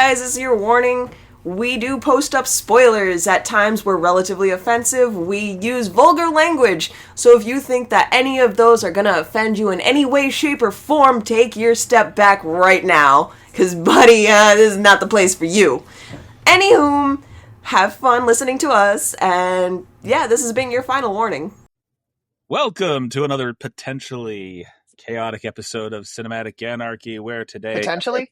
guys, this is your warning. We do post up spoilers. At times we're relatively offensive. We use vulgar language. So if you think that any of those are gonna offend you in any way, shape, or form, take your step back right now. Because, buddy, this is not the place for you. Anywho, have fun listening to us. And yeah, this has been your final warning. Welcome to another potentially chaotic episode of Cinematic Anarchy, where today... Potentially.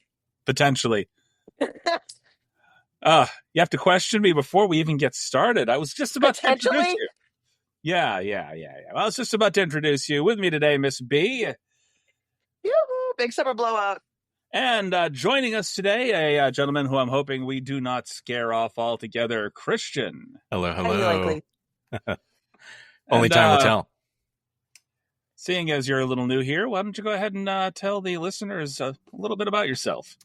You have to question me before we even get started. I was just about to introduce you. Yeah. I was just about to introduce you. With me today, Miss B. Yoo-hoo, big summer blowout. And joining us today, a gentleman who I'm hoping we do not scare off altogether, Christian. Hello. Only time will tell. Seeing as you're a little new here, why don't you go ahead and tell the listeners a little bit about yourself?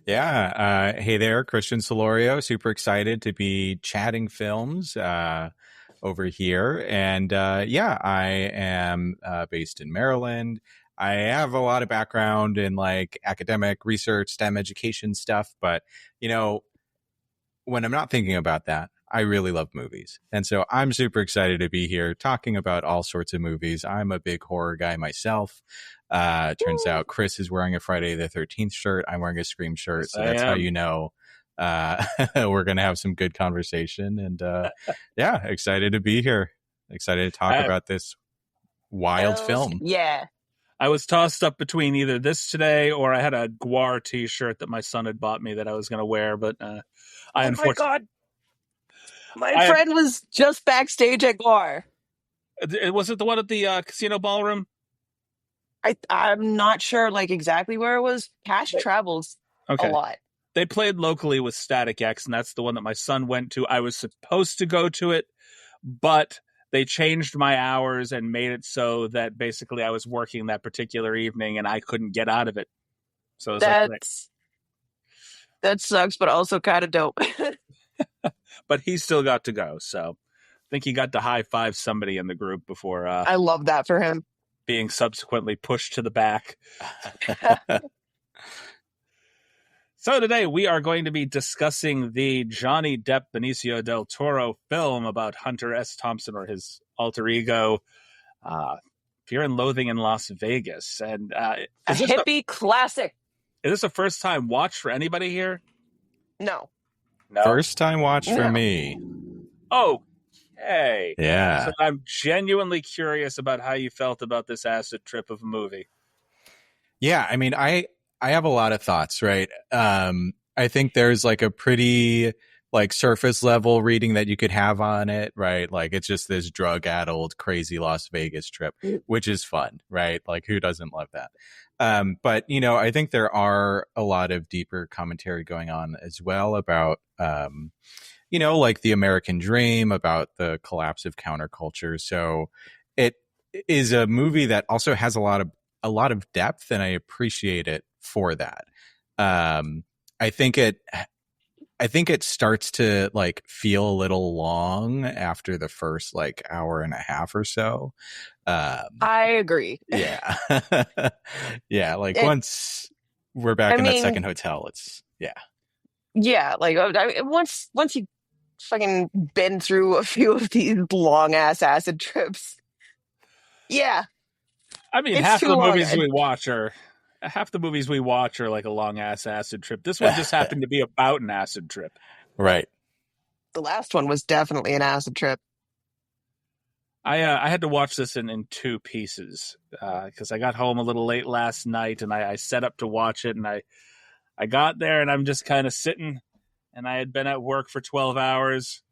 Yeah. Hey there, Christian Solorio. Super excited to be chatting films over here. And I am based in Maryland. I have a lot of background in like academic research, STEM education stuff. But, you know, when I'm not thinking about that, I really love movies. And so I'm super excited to be here talking about all sorts of movies. I'm a big horror guy myself. Turns out Chris is wearing a Friday the 13th shirt. I'm wearing a Scream shirt. So that's how you know we're going to have some good conversation. And excited to be here. Excited to talk about this wild film. Yeah. I was tossed up between either this today or I had a Guar t-shirt that my son had bought me that I was going to wear. But my God. My friend was just backstage at Guar. Was it the one at the casino ballroom? I'm not sure like exactly where it was. Cash travels a lot. They played locally with Static X, and that's the one that my son went to. I was supposed to go to it, but they changed my hours and made it so that basically I was working that particular evening and I couldn't get out of it. So that sucks, but also kind of dope. But he still got to go, so I think he got to high-five somebody in the group before... I love that for him. Being subsequently pushed to the back. So today we are going to be discussing the Johnny Depp Benicio del Toro film about Hunter S. Thompson, or his alter ego, Fear and Loathing in Las Vegas. And a hippie classic. Is this a first-time watch for anybody here? No. First time watch for me. Okay. Yeah. So I'm genuinely curious about how you felt about this acid trip of a movie. Yeah, I mean, I have a lot of thoughts, right? I think there's like a pretty like surface level reading that you could have on it, right? Like it's just this drug-addled, crazy Las Vegas trip, which is fun, right? Like who doesn't love that? But, you know, I think there are a lot of deeper commentary going on as well about, you know, like the American dream, about the collapse of counterculture. So it is a movie that also has a lot of depth, and I appreciate it for that. I think it starts to like feel a little long after the first like hour and a half or so. I agree. Yeah. Yeah. Like once we're back in that second hotel, it's Yeah. Like once you fucking been through a few of these long ass acid trips. Yeah. I mean, half the movies we watch are like a long ass acid trip. This one just happened to be about an acid trip. Right. The last one was definitely an acid trip. I had to watch this in two pieces because I got home a little late last night and I set up to watch it, and I got there and I'm just kind of sitting, and I had been at work for 12 hours,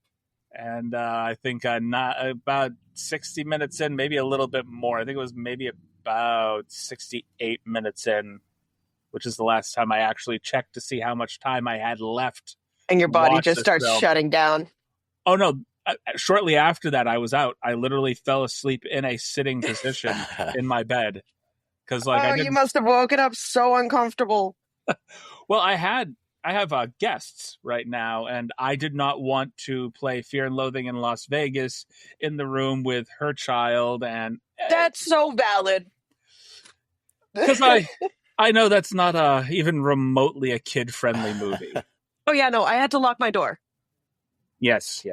and I think not about 60 minutes in, maybe a little bit more. I think it was maybe about 68 minutes in, which is the last time I actually checked to see how much time I had left. And your body just starts shutting down. Oh, no. Shortly after that, I was out. I literally fell asleep in a sitting position in my bed. Because you must have woken up so uncomfortable. Well, I have guests right now, and I did not want to play Fear and Loathing in Las Vegas in the room with her child. And that's so valid. Because I know that's not even remotely a kid-friendly movie. Oh yeah, no, I had to lock my door. Yes.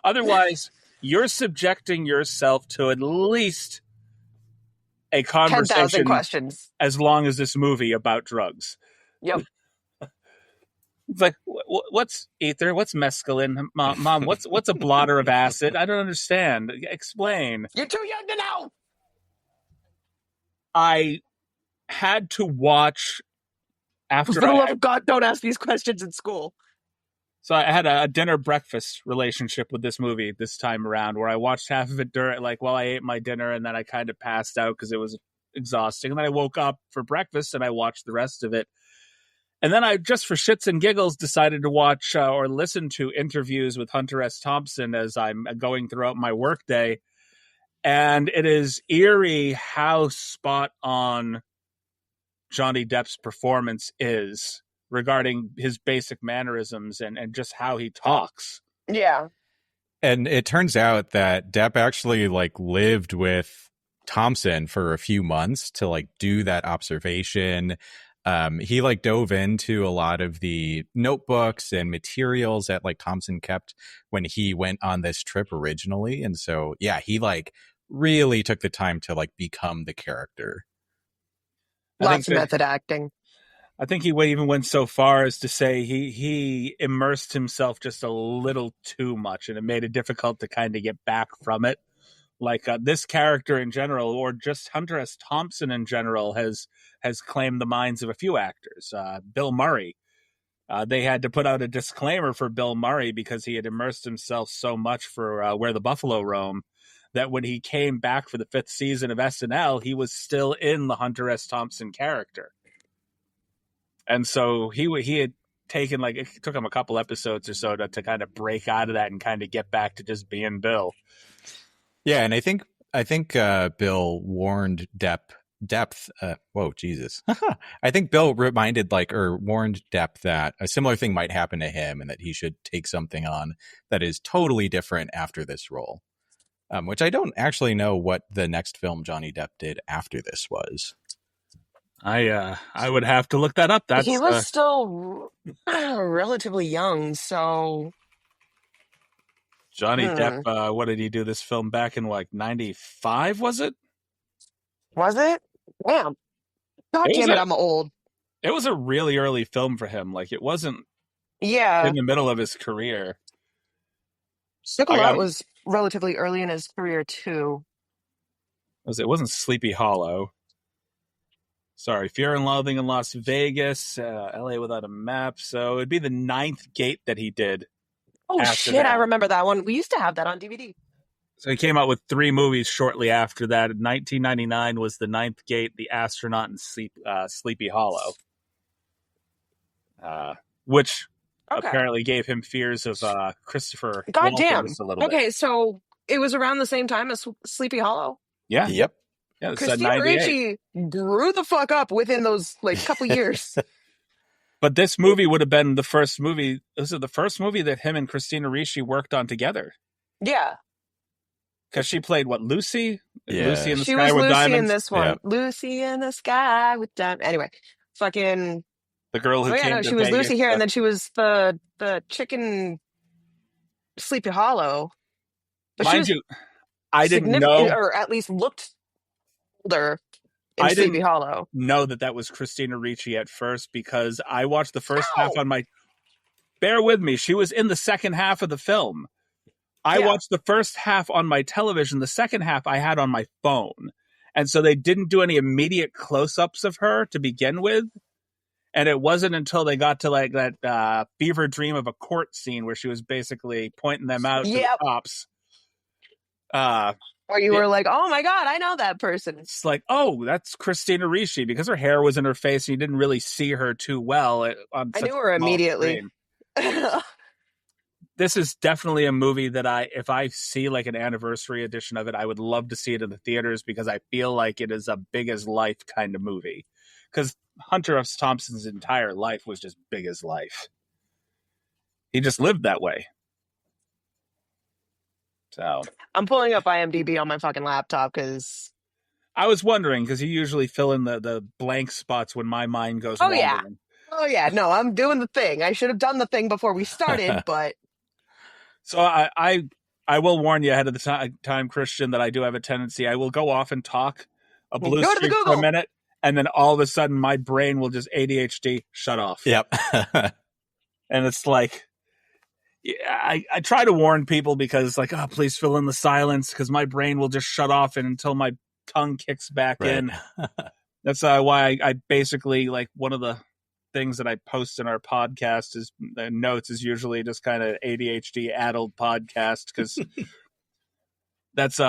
Otherwise, you're subjecting yourself to at least a 10,000 conversation questions. as long as this movie about drugs. Yep. It's like, what's ether? What's mescaline? Mom, what's a blotter of acid? I don't understand. Explain. You're too young to know. I had to watch For after the love of God, don't ask these questions in school. So I had a dinner breakfast relationship with this movie this time around, where I watched half of it during, like, while I ate my dinner, and then I kind of passed out because it was exhausting. And then I woke up for breakfast and I watched the rest of it. And then I, just for shits and giggles, decided to watch or listen to interviews with Hunter S. Thompson as I'm going throughout my workday. And it is eerie how spot on Johnny Depp's performance is regarding his basic mannerisms and just how he talks. Yeah. And it turns out that Depp actually like lived with Thompson for a few months to like do that observation. He like dove into a lot of the notebooks and materials that like Thompson kept when he went on this trip originally. And so, yeah, he like really took the time to like become the character. Lots of method acting. I think he even went so far as to say he immersed himself just a little too much, and it made it difficult to kind of get back from it. Like this character in general, or just Hunter S. Thompson in general, has claimed the minds of a few actors. Bill Murray. They had to put out a disclaimer for Bill Murray because he had immersed himself so much for Where the Buffalo Roam that when he came back for the 5th season of SNL, he was still in the Hunter S. Thompson character. And so he had taken, like, it took him a couple episodes or so to kind of break out of that and kind of get back to just being Bill. Yeah, and I think Bill warned Depp. Whoa, Jesus! I think Bill reminded warned Depp that a similar thing might happen to him, and that he should take something on that is totally different after this role. Which I don't actually know what the next film Johnny Depp did after this was. I would have to look that up. He was still relatively young, so Johnny Depp. What did he do this film back in like 95? Was it? Was it? Damn. God damn it, I'm old. It was a really early film for him. Like, it wasn't in the middle of his career. Sickle Out was relatively early in his career too. It wasn't Sleepy Hollow. Sorry, Fear and Loathing in Las Vegas, LA Without a Map. So it'd be the 9th Gate that he did. Oh shit, that. I remember that one. We used to have that on DVD. So he came out with 3 movies shortly after that. In 1999 was The 9th Gate, The Astronaut, and Sleepy Hollow. Which apparently gave him fears of Christopher Goddamn. just a little bit. Okay, so it was around the same time as Sleepy Hollow? Yeah. Yep. Yeah, Christina Ricci grew the fuck up within those couple years. But this movie would have been the first movie. This is the first movie that him and Christina Ricci worked on together. Yeah. Because she played Lucy? Yeah. Lucy in the She Sky was with Lucy Diamonds? in this one. Yep. Lucy in the Sky with Diamonds. Anyway, fucking... The girl who came to she was Vegas, Lucy here, and then she was the chicken Sleepy Hollow. But mind you, I didn't know, or at least looked older in I Sleepy didn't Hollow. know that was Christina Ricci at first, because I watched the first half on my... Bear with me. She was in the second half of the film. I watched the first half on my television. The second half I had on my phone. And so they didn't do any immediate close-ups of her to begin with. And it wasn't until they got to that fever dream of a court scene where she was basically pointing them out to the cops. Where you were like, oh my God, I know that person. It's like, oh, that's Christina Ricci, because her hair was in her face and you didn't really see her too well. I knew her immediately. This is definitely a movie that if I see an anniversary edition of it, I would love to see it in the theaters, because I feel like it is a big as life kind of movie. Because Hunter S. Thompson's entire life was just big as life. He just lived that way. So I'm pulling up IMDb on my fucking laptop because I was wondering, because you usually fill in the blank spots when my mind goes wandering. Oh yeah, no, I'm doing the thing. I should have done the thing before we started, but So I will warn you ahead of the time, Christian, that I do have a tendency. I will go off and talk a blue go to the streak for a Google. minute, and then all of a sudden my brain will just ADHD shut off. Yep. And it's like, yeah, I try to warn people because like, oh, please fill in the silence because my brain will just shut off and until my tongue kicks back in. That's why I basically, like, one of the things that I post in our podcast is the notes is usually just kind of ADHD addled podcast because that's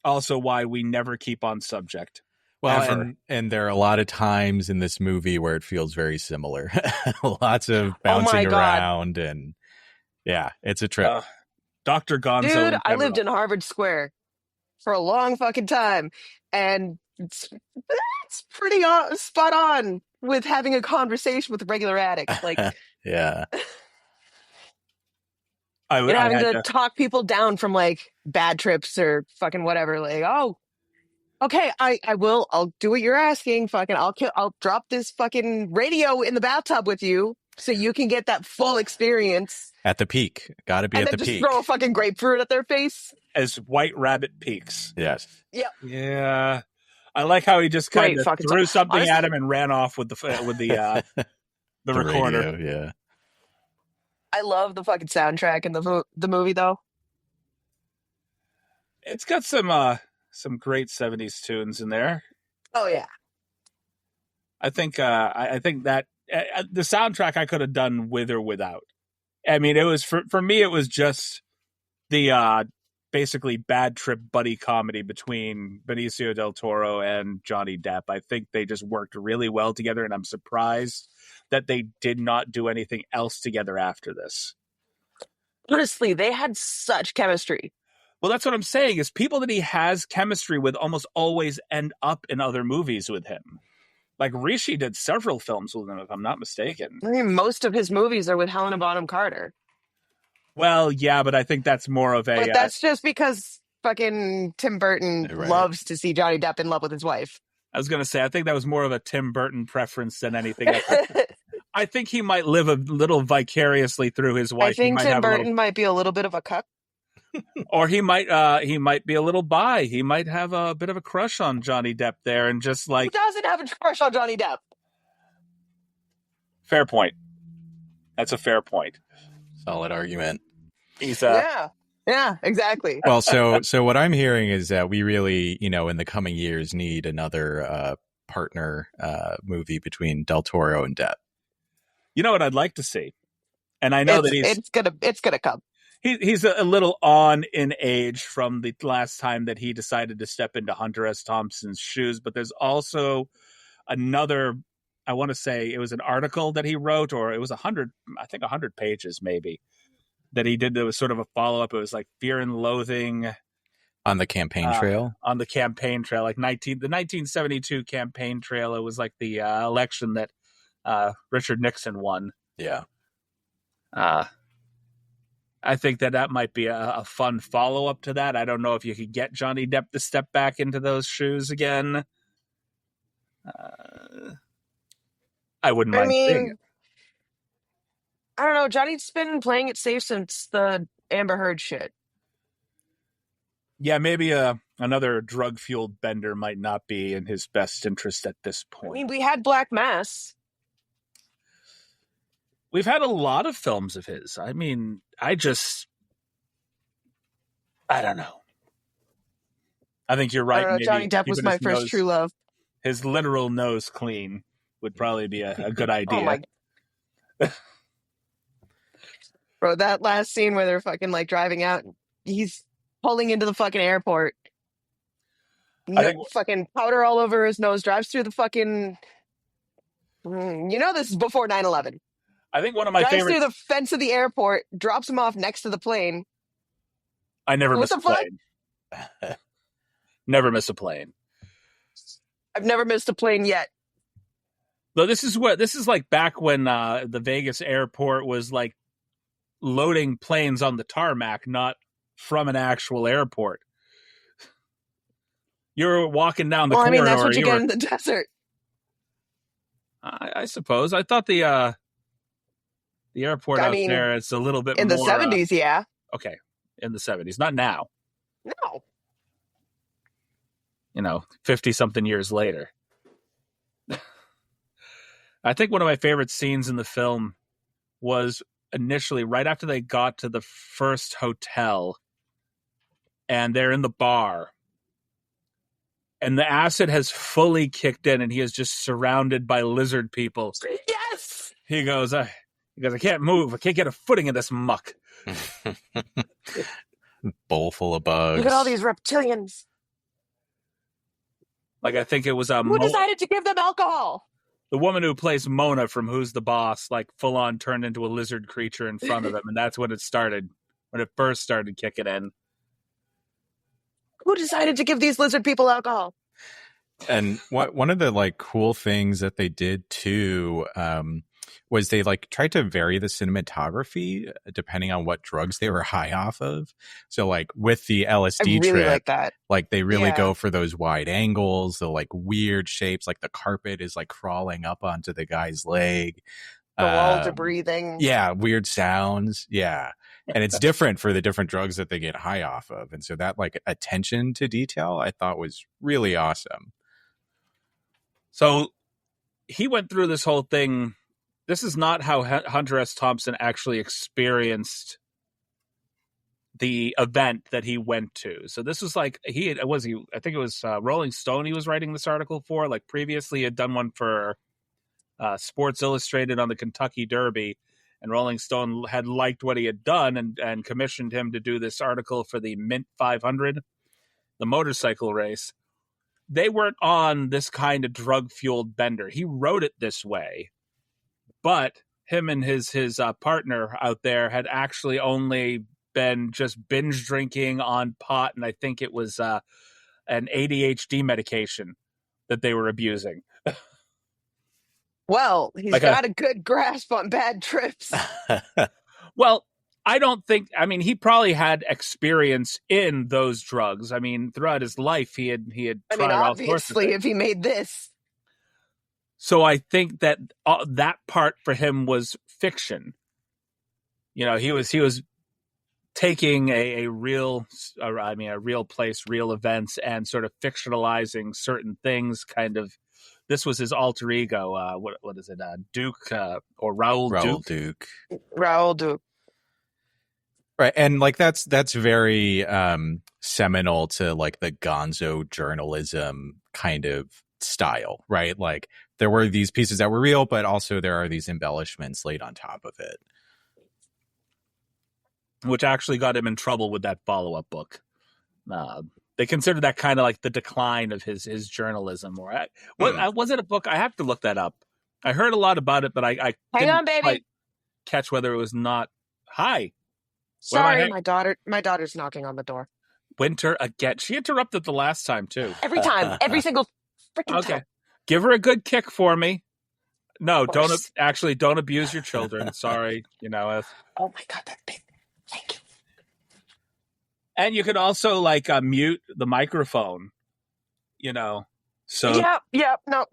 also why we never keep on subject. Well, and there are a lot of times in this movie where it feels very similar. Lots of bouncing around, and yeah, it's a trip. Dr. Gonzo. Dude, I lived in Harvard Square for a long fucking time, and it's pretty spot on with having a conversation with regular addicts. Like, yeah. Having to talk people down from like bad trips or fucking whatever. Like, oh, okay, I'll do what you're asking. Fucking, I'll drop this fucking radio in the bathtub with you so you can get that full experience. At the peak. Gotta be at the peak. And then just throw a fucking grapefruit at their face. As White Rabbit peaks. Yes. Yep. Yeah. I like how he just kind of threw something at him and ran off with the recorder. Radio, yeah. I love the fucking soundtrack in the movie, though. It's got some great 70s tunes in there. Oh yeah. I think I think that the soundtrack I could have done with or without. I mean, it was for me it was just the basically bad trip buddy comedy between Benicio del Toro and Johnny Depp. I think they just worked really well together, and I'm surprised that they did not do anything else together after this. Honestly, they had such chemistry. Well, that's what I'm saying, is people that he has chemistry with almost always end up in other movies with him. Like, Rishi did several films with him, if I'm not mistaken. I mean, most of his movies are with Helena Bonham Carter. Well, yeah, but I think that's more of a... But that's just because fucking Tim Burton loves to see Johnny Depp in love with his wife. I was going to say, I think that was more of a Tim Burton preference than anything else. I think he might live a little vicariously through his wife. I think Tim Burton might be a little bit of a cuck. Or he might be a little bi. He might have a bit of a crush on Johnny Depp there, and just like... Who doesn't have a crush on Johnny Depp? Fair point. That's a fair point. Solid argument. He's Yeah, exactly. Well, so what I'm hearing is that we really, in the coming years need another partner movie between Del Toro and Depp. You know what I'd like to see? And I know it's gonna come. He's a little on in age from the last time that he decided to step into Hunter S. Thompson's shoes, but there's also another, I want to say it was an article that he wrote, or it was 100 pages maybe, that he did that was sort of a follow-up. It was like Fear and Loathing. On the campaign trail? On the campaign trail, like the 1972 campaign trail. It was like the election that Richard Nixon won. Yeah. I think that might be a fun follow-up to that. I don't know if you could get Johnny Depp to step back into those shoes again. I wouldn't mind seeing it. I don't know. Johnny's been playing it safe since the Amber Heard shit. Yeah, maybe another drug-fueled bender might not be in his best interest at this point. I mean, we had Black Mass. We've had a lot of films of his. I mean, I don't know. I think you're right. Maybe Johnny Depp was my first true love. His literal nose clean would probably be a good idea. Oh my... Bro, that last scene where they're fucking like driving out, he's pulling into the fucking airport. Fucking powder all over his nose, drives through the fucking... this is before 9/11. I think one of my favorites... Drives through the fence of the airport, drops him off next to the plane. I never miss a plane. Never miss a plane. I've never missed a plane yet. Though this is like back when the Vegas airport was like loading planes on the tarmac, not from an actual airport. You were walking down the corridor. I mean, that's what you get in the desert. I suppose. I thought the airport out there is a little bit in more... the 70s, yeah. Okay, in the 70s. Not now. No. 50-something years later. I think one of my favorite scenes in the film was initially right after they got to the first hotel and they're in the bar and the acid has fully kicked in and he is just surrounded by lizard people. Yes! He goes, I can't move. I can't get a footing in this muck. Bowl full of bugs. Look at all these reptilians. Like, I think it was who decided to give them alcohol? The woman who plays Mona from Who's the Boss, like, full on turned into a lizard creature in front of them, and that's when it started, when it first started kicking in. Who decided to give these lizard people alcohol? And one of the like cool things that they did too was they like tried to vary the cinematography depending on what drugs they were high off of. So like with the LSD trip, like that. Like they really go for those wide angles, the like weird shapes, like the carpet is like crawling up onto the guy's leg. The walls are breathing. Yeah, weird sounds. Yeah. And it's different for the different drugs that they get high off of. And so that like attention to detail I thought was really awesome. So he went through this whole thing. This is not how Hunter S. Thompson actually experienced the event that he went to. So this was like, I think it was Rolling Stone he was writing this article for. Like previously he had done one for Sports Illustrated on the Kentucky Derby. And Rolling Stone had liked what he had done and commissioned him to do this article for the Mint 500, the motorcycle race. They weren't on this kind of drug-fueled bender. He wrote it this way, but him and his partner out there had actually only been just binge drinking on pot, and I think it was an ADHD medication that they were abusing. Well, he's got a good grasp on bad trips. Well, I don't think, he probably had experience in those drugs. I mean, throughout his life, he had tried all sorts of obviously, things. if he made this. So I think that that part for him was fiction. He was taking a real place, real events, and sort of fictionalizing certain things. Kind of, this was his alter ego. What is it? Duke or Raoul Duke? Raoul Duke. Right. And like that's very seminal to like the gonzo journalism kind of style, right? Like there were these pieces that were real, but also there are these embellishments laid on top of it. Which actually got him in trouble with that follow-up book. They considered that kind of like the decline of his journalism. Was it a book? I have to look that up. I heard a lot about it, but I didn't quite catch whether it was not. Hi. Sorry, my daughter's knocking on the door. Winter again. She interrupted the last time too. Every time, every single freaking time. Give her a good kick for me. No, don't abuse your children. Sorry, Oh my God, that's big. Thank you. And you could also like mute the microphone. So yeah. No,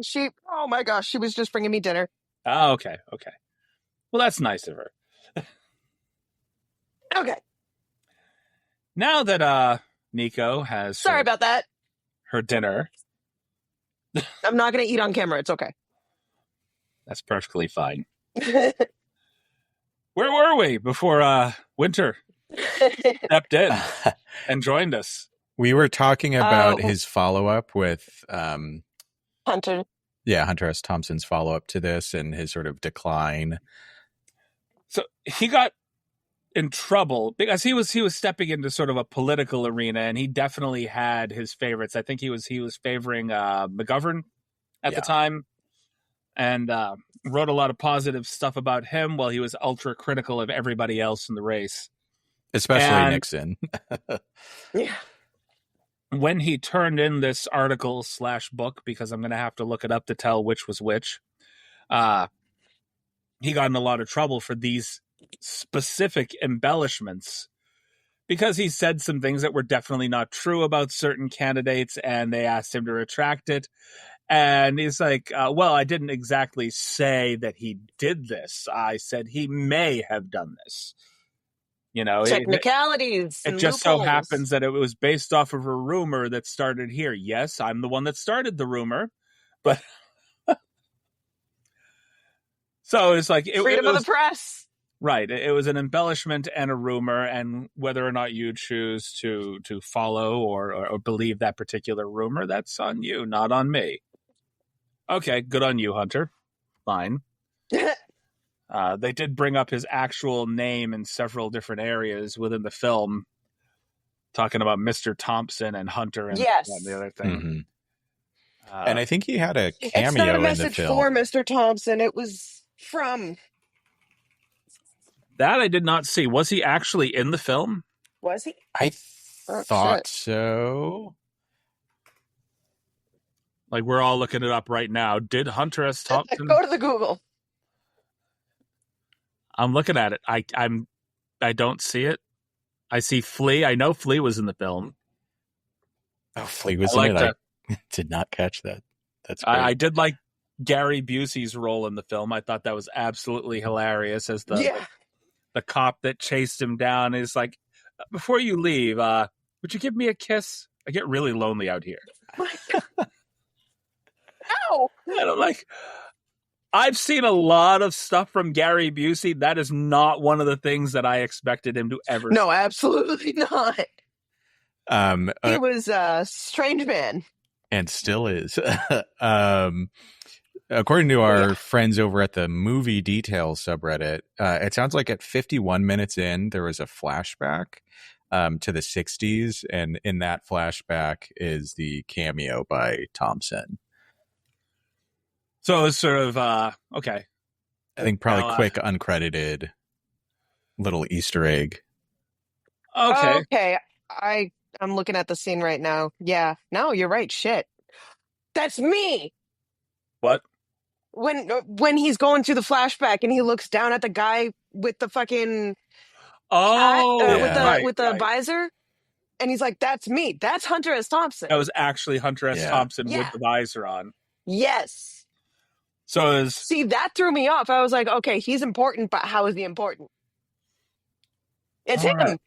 oh my gosh, she was just bringing me dinner. Oh, okay. Well, that's nice of her. Okay. Now that Nico has sorry about that, her dinner. I'm not going to eat on camera. It's okay. That's perfectly fine. Where were we before Winter stepped in and joined us? We were talking about his follow-up with Hunter. Yeah, Hunter S. Thompson's follow-up to this and his sort of decline. So he got in trouble because he was stepping into sort of a political arena, and he definitely had his favorites. I think he was favoring McGovern at the time, and wrote a lot of positive stuff about him while he was ultra critical of everybody else in the race, especially Nixon. Yeah. When he turned in this article / book, because I'm going to have to look it up to tell which was which, he got in a lot of trouble for these specific embellishments because he said some things that were definitely not true about certain candidates, and they asked him to retract it. And he's like, well, I didn't exactly say that he did this. I said he may have done this. You know, Technicalities it and just so loopholes. happens that it was based off of a rumor that started here. Yes, I'm the one that started the rumor, but so it's like Freedom of the press. Right. It was an embellishment and a rumor, and whether or not you choose to follow or believe that particular rumor, that's on you, not on me. Okay, good on you, Hunter. Fine. They did bring up his actual name in several different areas within the film, talking about Mr. Thompson and Hunter and Yes. the other thing. Mm-hmm. And I think he had a cameo it's not a in the message film. for Mr. Thompson. It was from. That I did not see. Was he actually in the film? Was he? I thought so. Like, we're all looking it up right now. Did Hunter S. Thompson? Go to the Google. I'm looking at it. I don't see it. I see Flea. I know Flea was in the film. Oh, Flea was in it. I did not catch that. That's great. I did like Gary Busey's role in the film. I thought that was absolutely hilarious as the cop that chased him down is like, before you leave, would you give me a kiss? I get really lonely out here. My God. Ow! And I'm like, I've seen a lot of stuff from Gary Busey. That is not one of the things that I expected him to ever No, absolutely not. He was a strange man. And still is. According to our friends over at the Movie Details subreddit, it sounds like at 51 minutes in, there was a flashback to the 60s. And in that flashback is the cameo by Thompson. So it's sort of, okay. I think probably quick, uncredited little Easter egg. Okay. I'm looking at the scene right now. Yeah. No, you're right. Shit. That's me. What? When he's going through the flashback and he looks down at the guy with the fucking with the visor, and he's like, "That's me. That's Hunter S. Thompson." That was actually Hunter S. Thompson with the visor on. Yes. So see, that threw me off. I was like, "Okay, he's important, but how is he important?" It's him. Right.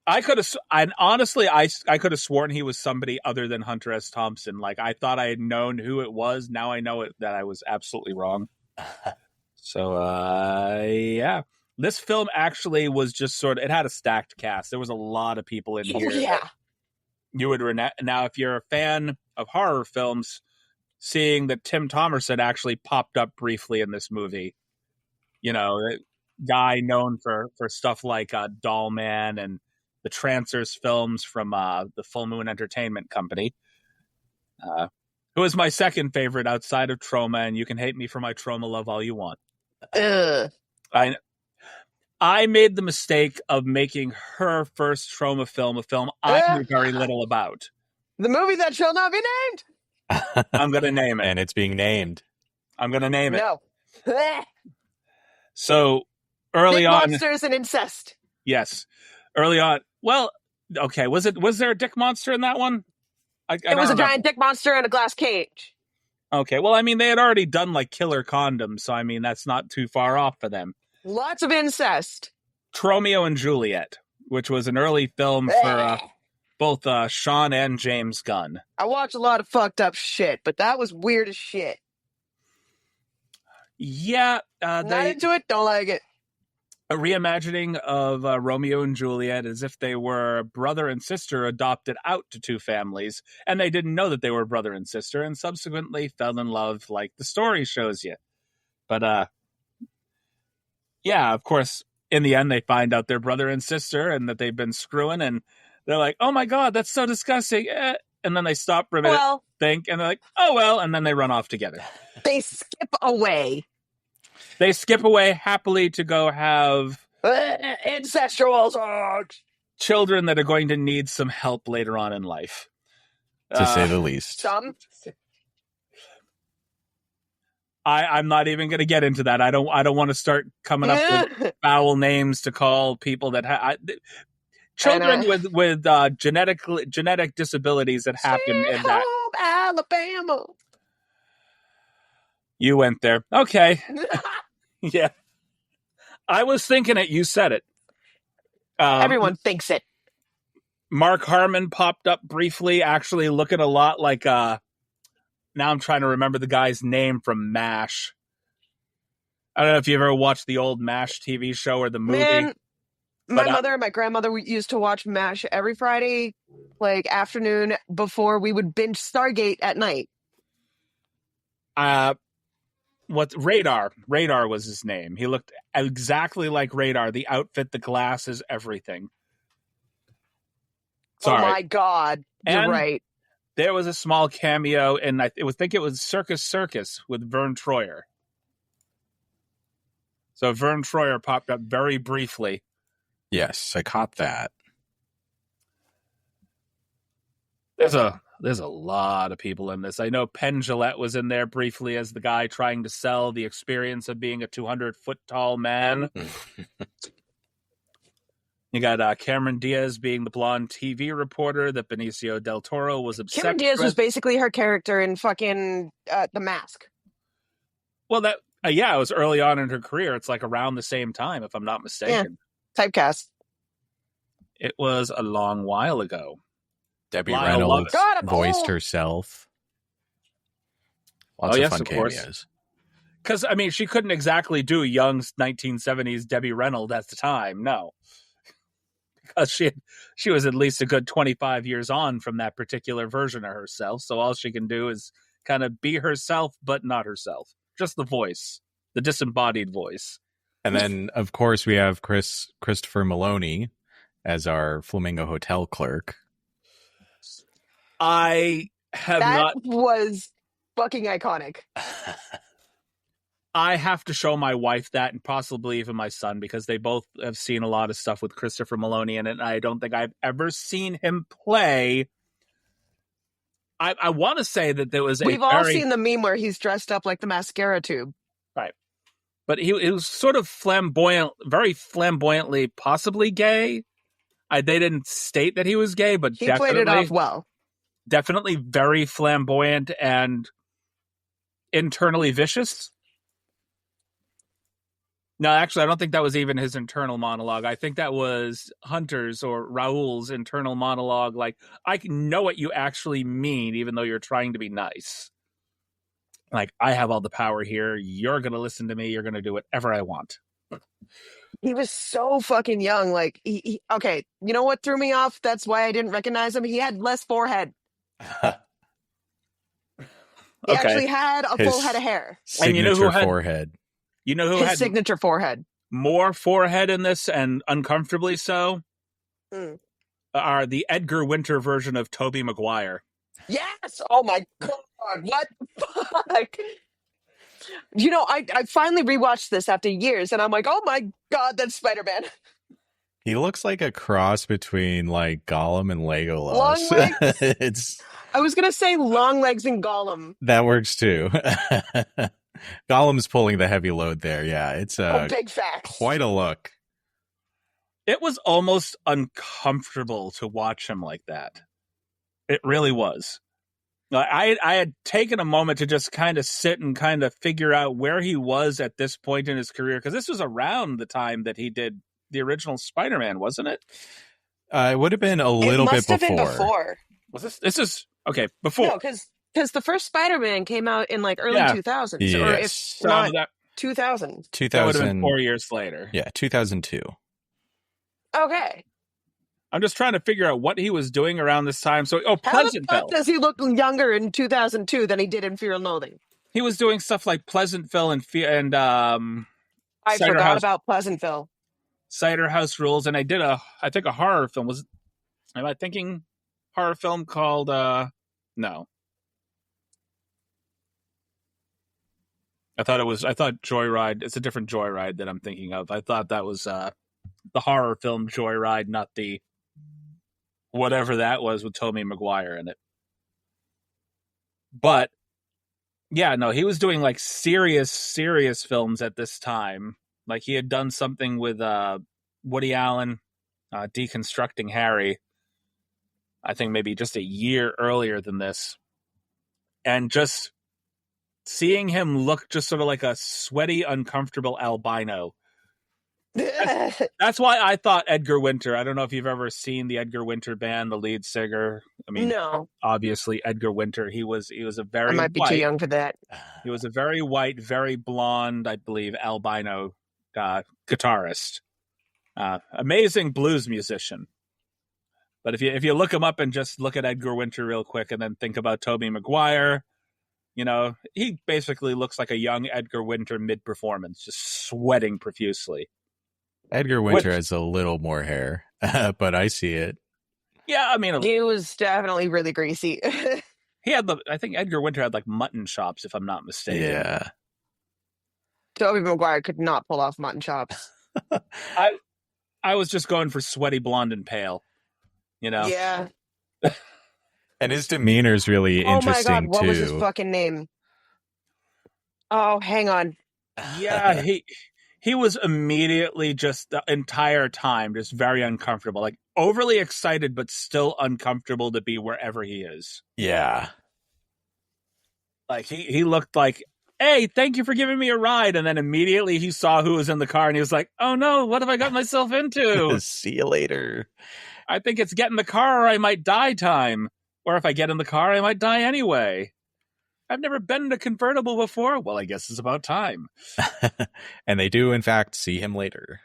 I could have, and honestly, I could have sworn he was somebody other than Hunter S. Thompson. Like, I thought I had known who it was. Now I know that I was absolutely wrong. So, yeah. This film actually was just sort of, it had a stacked cast. There was a lot of people in here. Yeah. You would, now, if you're a fan of horror films, seeing that Tim Thomerson actually popped up briefly in this movie, you know, guy known for stuff like Doll Man and the Trancers films from the Full Moon Entertainment Company, who is my second favorite outside of Trauma, and you can hate me for my Trauma love all you want. I made the mistake of making her first Trauma film a film I knew very little about. The movie that shall not be named. I'm going to name it. And it's being named. I'm going to name it. No. So early Big on, monsters and incest. Yes, early on. Well, okay. Was there a dick monster in that one? It was a giant dick monster in a glass cage. Okay. Well, I mean, they had already done like killer condoms, so I mean, that's not too far off for them. Lots of incest. Tromeo and Juliet, which was an early film for both Sean and James Gunn. I watch a lot of fucked up shit, but that was weird as shit. Yeah. Not into it, don't like it. A reimagining of Romeo and Juliet as if they were brother and sister adopted out to two families, and they didn't know that they were brother and sister, and subsequently fell in love like the story shows you. But, yeah, of course, in the end, they find out they're brother and sister and that they've been screwing, and they're like, oh my God, that's so disgusting. And then they stop for a minute, think, and they're like, oh well, and then they run off together. They skip away. They skip away happily to go have incestual children that are going to need some help later on in life. To say the least. Some. I'm not even going to get into that. I don't want to start coming up with foul names to call people that children with genetic disabilities that happen in that Alabama. You went there. Okay. Yeah. I was thinking it. You said it. Everyone thinks it. Mark Harmon popped up briefly, actually looking a lot like, now I'm trying to remember the guy's name from MASH. I don't know if you've ever watched the old MASH TV show or the movie. Man, my mother and my grandmother used to watch MASH every Friday, like afternoon, before we would binge Stargate at night. What's Radar? Radar was his name. He looked exactly like Radar. The outfit, the glasses, everything. Sorry. Oh my God. You're And right. there was a small cameo, and I think it was Circus with Vern Troyer. So Vern Troyer popped up very briefly. Yes, I caught that. There's a lot of people in this. I know Penn Jillette was in there briefly as the guy trying to sell the experience of being a 200-foot tall man. You got Cameron Diaz being the blonde TV reporter that Benicio del Toro was obsessed Cameron Diaz with. was basically her character in fucking The Mask. Well, that it was early on in her career. It's like around the same time, if I'm not mistaken. Yeah. Typecast. It was a long while ago. Debbie Lyle Reynolds Lovett. voiced herself. Lots of fun cameos. Because, I mean, she couldn't exactly do young 1970s Debbie Reynolds at the time, no. Because she was at least a good 25 years on from that particular version of herself, so all she can do is kind of be herself, but not herself. Just the voice, the disembodied voice. And then, of course, we have Christopher Maloney as our Flamingo Hotel clerk. That was fucking iconic. I have to show my wife that, and possibly even my son, because they both have seen a lot of stuff with Christopher Maloney in it, and I don't think I've ever seen him play. I want to say that there was We've all seen the meme where he's dressed up like the mascara tube. Right. But he was sort of flamboyant, very flamboyantly, possibly gay. They didn't state that he was gay, but he played it off well. Definitely very flamboyant and internally vicious. No, actually, I don't think that was even his internal monologue. I think that was Hunter's or Raoul's internal monologue. Like, I know what you actually mean, even though you're trying to be nice. Like, I have all the power here. You're going to listen to me. You're going to do whatever I want. He was so fucking young. Like, okay, you know what threw me off? That's why I didn't recognize him. He had less forehead. He actually had a full head of hair. And you know who had forehead? You know who his had signature forehead? More forehead in this, and uncomfortably so, are the Edgar Winter version of Tobey Maguire. Yes! Oh my God. What the fuck? You know, I finally rewatched this after years, and I'm like, oh my God, that's Spider-Man. He looks like a cross between like Gollum and Legolas. Long legs? I was gonna say long legs and Gollum. That works too. Gollum's pulling the heavy load there. Yeah, it's big facts. Quite a look. It was almost uncomfortable to watch him like that. It really was. I had taken a moment to just kind of sit and kind of figure out where he was at this point in his career, because this was around the time that he did the original Spider-Man, wasn't it? It would have been a little bit before. It must have been before. Was this? This is okay. Before, no, because the first Spider-Man came out in like early 2000s, yes. or if not 2000. 2000. That would have been 4 years later. Yeah, 2002. Okay. I'm just trying to figure out what he was doing around this time. So, Pleasantville. How the fuck does he look younger in 2002 than he did in Fear and Loathing? He was doing stuff like Pleasantville and I forgot about Pleasantville. Cider House Rules, and I think a horror film. Am I thinking horror film called no. I thought Joyride. It's a different Joyride that I'm thinking of. I thought that was the horror film Joyride, not the whatever that was with Tobey Maguire in it. But yeah, no, he was doing like serious films at this time. Like he had done something with Woody Allen, Deconstructing Harry. I think maybe just a year earlier than this. And just seeing him look just sort of like a sweaty, uncomfortable albino. That's why I thought Edgar Winter. I don't know if you've ever seen the Edgar Winter band, the lead singer. I mean, No, obviously Edgar Winter. He was a I very might be too white. young for that. He was a very white, very blonde, I believe, albino guitarist. Amazing blues musician. But if you look him up and just look at Edgar Winter real quick, and then think about Tobey Maguire, you know, he basically looks like a young Edgar Winter mid-performance, just sweating profusely. Edgar Winter has a little more hair, but I see it. Yeah, I mean, He was definitely really greasy. he had I think Edgar Winter had like mutton chops, if I'm not mistaken. Yeah. Tobey Maguire could not pull off mutton chops. I was just going for sweaty, blonde, and pale. You know? Yeah. And his demeanor is really interesting, Oh my God, what too. was his fucking name? Oh, hang on. Yeah, he was immediately just the entire time just very uncomfortable, like overly excited, but still uncomfortable to be wherever he is. Yeah. Like he looked like, hey, thank you for giving me a ride. And then immediately he saw who was in the car and he was like, oh no, what have I got myself into? See you later. I think it's get in the car or I might die time. Or if I get in the car, I might die anyway. I've never been in a convertible before. Well, I guess it's about time. And they do, in fact, see him later.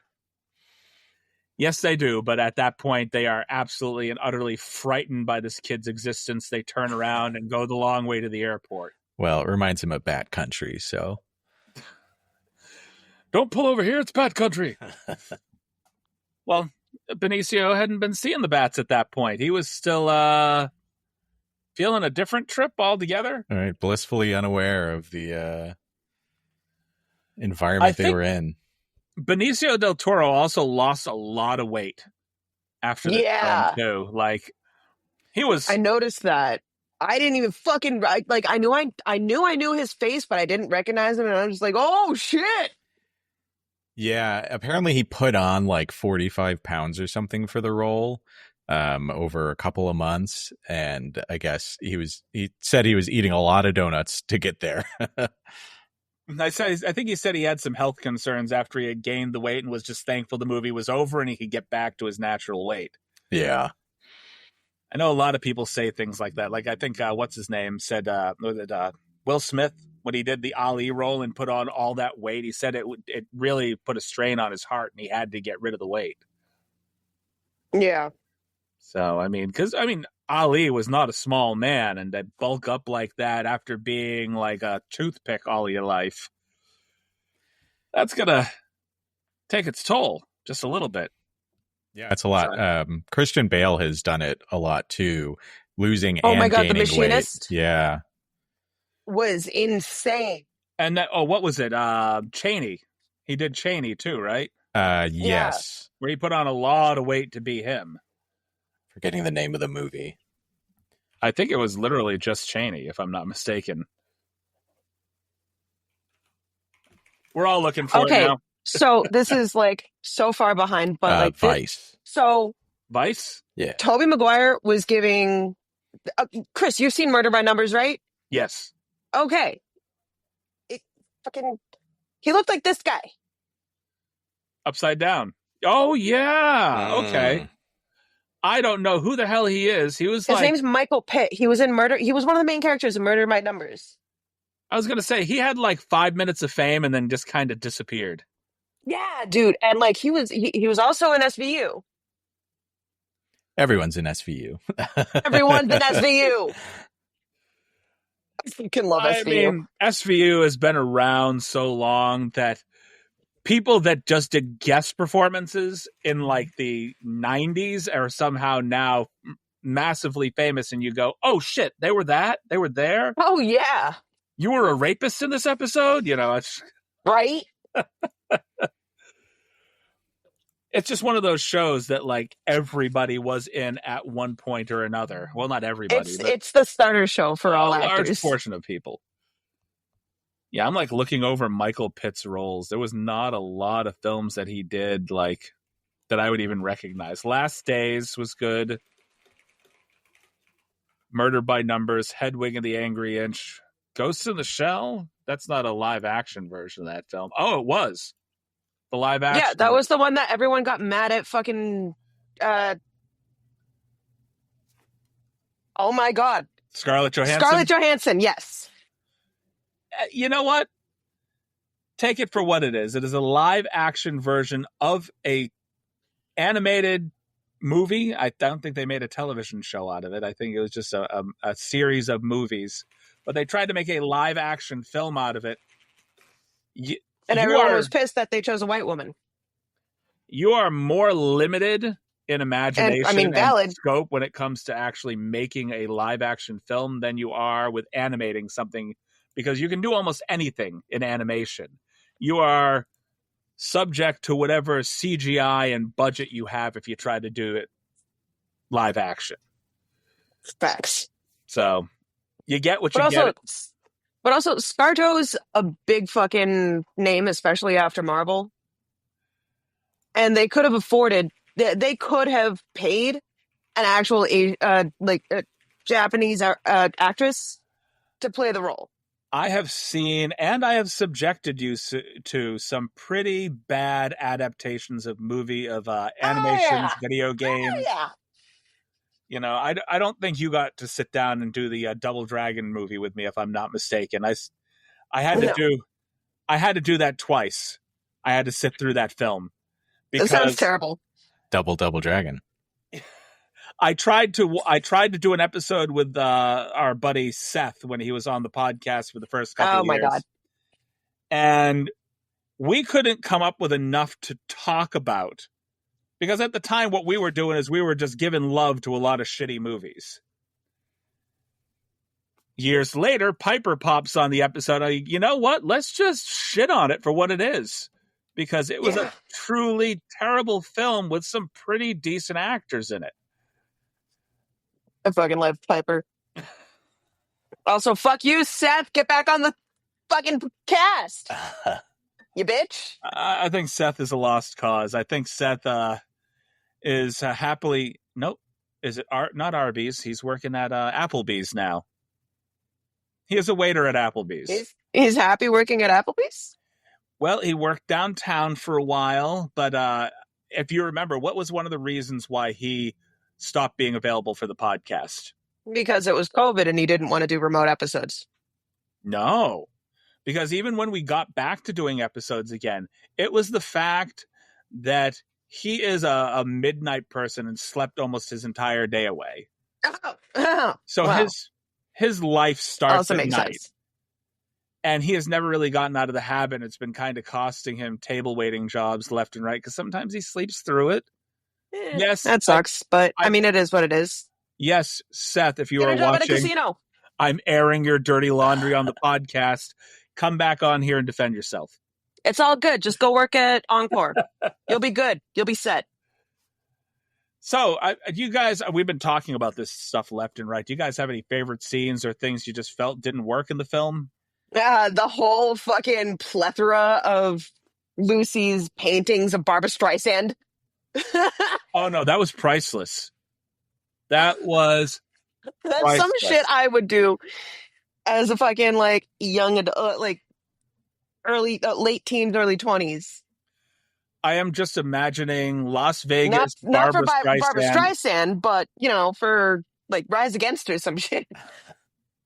Yes, they do. But at that point, they are absolutely and utterly frightened by this kid's existence. They turn around and go the long way to the airport. Well, it reminds him of Bat Country, so. Don't pull over here. It's Bat Country. Well, Benicio hadn't been seeing the bats at that point. He was still feeling a different trip altogether. All right, blissfully unaware of the environment they were in. Benicio del Toro also lost a lot of weight after the film too. Like he was. I noticed that. I didn't even fucking like. I knew his face, but I didn't recognize him, and I was just like, "Oh shit!" Yeah, apparently he put on like 45 pounds or something for the role over a couple of months, and I guess he said he was eating a lot of donuts to get there. I think he said he had some health concerns after he had gained the weight and was just thankful the movie was over and he could get back to his natural weight. Yeah. I know a lot of people say things like that. Like I think what's his name said Will Smith, when he did the Ali role and put on all that weight, he said it really put a strain on his heart and he had to get rid of the weight. Yeah. So, I mean, Ali was not a small man, and to bulk up like that after being like a toothpick all your life, that's going to take its toll just a little bit. Yeah, it's a lot. Christian Bale has done it a lot too, losing and my God, gaining The Machinist? weight. Yeah. Was insane. And what was it? Cheney. He did Cheney too, right? Yes. Where he put on a lot of weight to be him. Forgetting the name of the movie. I think it was literally just Cheney, if I'm not mistaken. We're all looking for it now. So this is like so far behind, but like Vice. Vice? Yeah. Tobey Maguire was giving Chris, you've seen Murder by Numbers, right? Yes. Okay. He looked like this guy. Upside down. Oh yeah. Okay. I don't know who the hell he is. His name's Michael Pitt. He was in Murder. He was one of the main characters in Murder by Numbers. I was going to say, he had like 5 minutes of fame and then just kind of disappeared. Yeah, dude. And like he was also in SVU. Everyone's in SVU. Everyone's in SVU. I fucking love SVU. I mean, SVU has been around so long that people that just did guest performances in like the 90s are somehow now massively famous, and you go, oh shit, they were there. Oh yeah, you were a rapist in this episode. You know, it's right. It's just one of those shows that like everybody was in at one point or another. Well, not everybody. It's the starter show for all actors. A large portion of people. Yeah, I'm like looking over Michael Pitt's roles. There was not a lot of films that he did like that I would even recognize. Last Days was good. Murder by Numbers, Hedwig and the Angry Inch. Ghost in the Shell? That's not a live action version of that film. Oh, it was. The live action. Yeah, that was the one that everyone got mad at fucking oh my god. Scarlett Johansson. Scarlett Johansson, yes. You know what? Take it for what it is. It is a live action version of a animated movie. I don't think they made a television show out of it. I think it was just a series of movies. But they tried to make a live action film out of it. And everyone was pissed that they chose a white woman. You are more limited in imagination valid. and scope when it comes to actually making a live action film than you are with animating something, because you can do almost anything in animation. You are subject to whatever CGI and budget you have if you try to do it live action. Facts. So you get what you get. But also, ScarJo's a big fucking name, especially after Marvel. And they could have afforded, they could have paid an actual Japanese actress to play the role. I have seen and I have subjected you to some pretty bad adaptations of animations, video games. Yeah. You know, I don't think you got to sit down and do the Double Dragon movie with me, if I'm not mistaken. I had to do that twice. I had to sit through that film. That sounds terrible. Double Dragon. I tried to do an episode with our buddy Seth when he was on the podcast for the first couple of years. Oh my God. And we couldn't come up with enough to talk about, because at the time what we were doing is we were just giving love to a lot of shitty movies. Years later, Piper pops on the episode. You know what? Let's just shit on it for what it is. Because it was a truly terrible film with some pretty decent actors in it. I fucking love Piper. Also, fuck you, Seth. Get back on the fucking cast. You bitch. I think Seth is a lost cause. I think Seth is happily... Nope. Is it not Arby's? He's working at Applebee's now. He is a waiter at Applebee's. He's happy working at Applebee's? Well, he worked downtown for a while, but if you remember, what was one of the reasons why he stopped being available for the podcast? Because it was COVID and he didn't want to do remote episodes. No, because even when we got back to doing episodes again, it was the fact that he is a midnight person and slept almost his entire day away. So wow. his life starts at night. Sense. And he has never really gotten out of the habit. It's been kind of costing him table waiting jobs left and right, because sometimes he sleeps through it. Yes. That sucks, but I mean, it is what it is. Yes, Seth, if you are watching, I'm airing your dirty laundry on the podcast. Come back on here and defend yourself. It's all good. Just go work at Encore. You'll be good. You'll be set. So, you guys, we've been talking about this stuff left and right. Do you guys have any favorite scenes or things you just felt didn't work in the film? The whole fucking plethora of Lucy's paintings of Barbra Streisand. Oh no, that was priceless. That's priceless. Some shit I would do as a fucking young adult, late teens, early 20s. I am just imagining Las Vegas, not for Barbra Streisand, but for Rise Against her, some shit.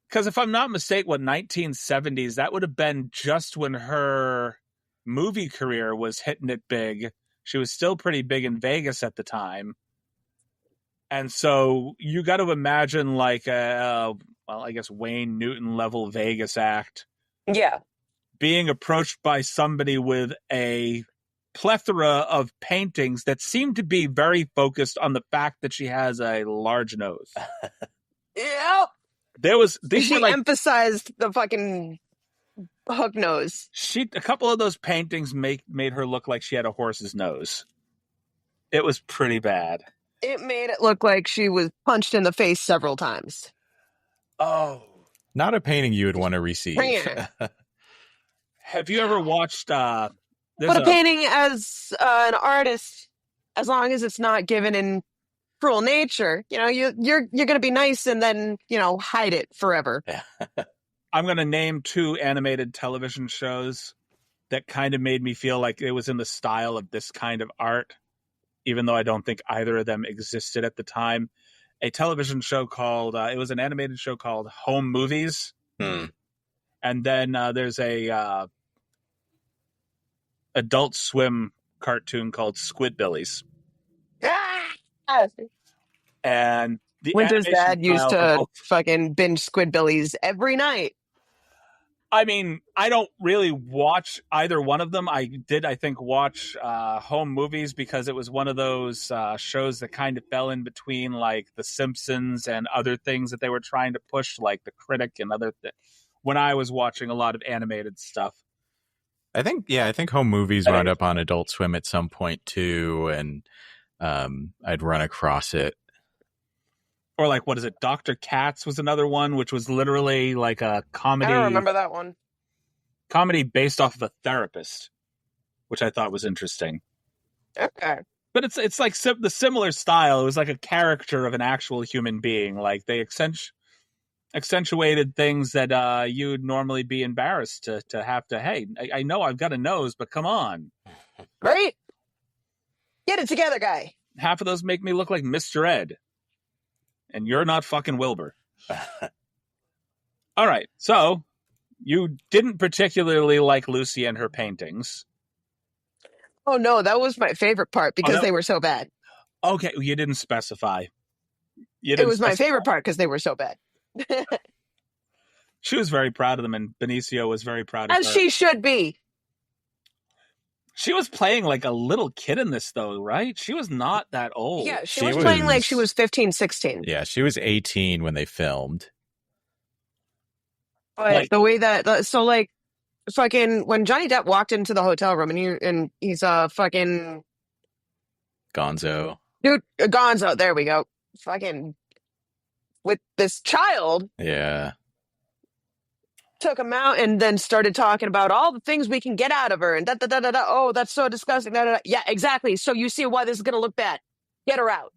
Because if I'm not mistaken, 1970s, that would have been just when her movie career was hitting it big. She was still pretty big in Vegas at the time. And so you got to imagine I guess Wayne Newton level Vegas act. Yeah. Being approached by somebody with a plethora of paintings that seem to be very focused on the fact that she has a large nose. Yep. She emphasized the fucking hook nose. A couple of those paintings made her look like she had a horse's nose. It was pretty bad. It made it look like she was punched in the face several times. Oh. Not a painting you would want to receive. Have you ever watched... but a painting as an artist, as long as it's not given in cruel nature, you're going to be nice and then, hide it forever. I'm going to name 2 animated television shows that kind of made me feel like it was in the style of this kind of art, even though I don't think either of them existed at the time. A television show called, it was an animated show called Home Movies. And then there's a Adult Swim cartoon called Squidbillies. Ah! And the Winter's animation dad used style for to both. fucking binge Squidbillies every night. I mean, I don't really watch either one of them. I think, watch Home Movies because it was one of those shows that kind of fell in between, like, The Simpsons and other things that they were trying to push, like The Critic and other things, when I was watching a lot of animated stuff. I think Home Movies wound up on Adult Swim at some point, too, and I'd run across it. Or, like, what is it? Dr. Katz was another one, which was literally like a comedy. I don't remember that one. Comedy based off of a therapist, which I thought was interesting. Okay. But it's like the similar style. It was like a character of an actual human being. Like, they accentuated things that you'd normally be embarrassed to have to, hey, I know I've got a nose, but come on. Right? Get it together, guy. Half of those make me look like Mr. Ed. And you're not fucking Wilbur. All right, so you didn't particularly like Lucy and her paintings. Oh, no, that was my favorite part because they were so bad. Okay, you didn't specify. It was my favorite part because they were so bad. She was very proud of them, and Benicio was very proud of her. As she should be. She was playing like a little kid in this, though, right? She was not that old. Yeah, she was playing like she was 15, 16. Yeah, she was 18 when they filmed. But like, the way that... So, like, fucking... When Johnny Depp walked into the hotel room and he's fucking... Gonzo. Dude, Gonzo, there we go. Fucking... With this child... Yeah. Took him out and then started talking about all the things we can get out of her and da-da-da-da-da. Oh, that's so disgusting. Da-da-da. Yeah, exactly. So you see why this is going to look bad. Get her out.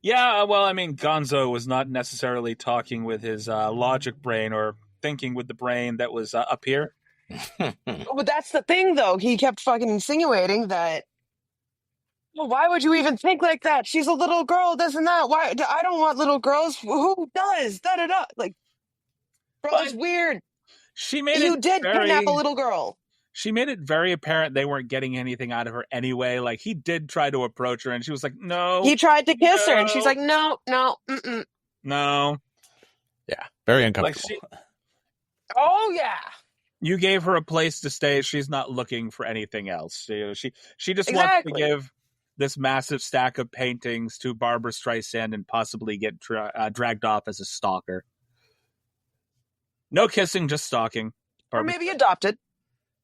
Yeah, well, I mean, Gonzo was not necessarily talking with his logic brain or thinking with the brain that was up here. But that's the thing, though. He kept fucking insinuating that, well, why would you even think like that? She's a little girl, doesn't that? Why? I don't want little girls. Who does? Da-da-da. Like, bro, it's weird. She made You did kidnap a little girl. She made it very apparent they weren't getting anything out of her anyway. Like, he did try to approach her, and she was like, no. He tried to kiss her, and she's like, no, mm-mm. No. Yeah, very uncomfortable. Oh, yeah. You gave her a place to stay. She's not looking for anything else. She just wants to give this massive stack of paintings to Barbra Streisand and possibly get dragged off as a stalker. No kissing, just stalking. Or maybe adopted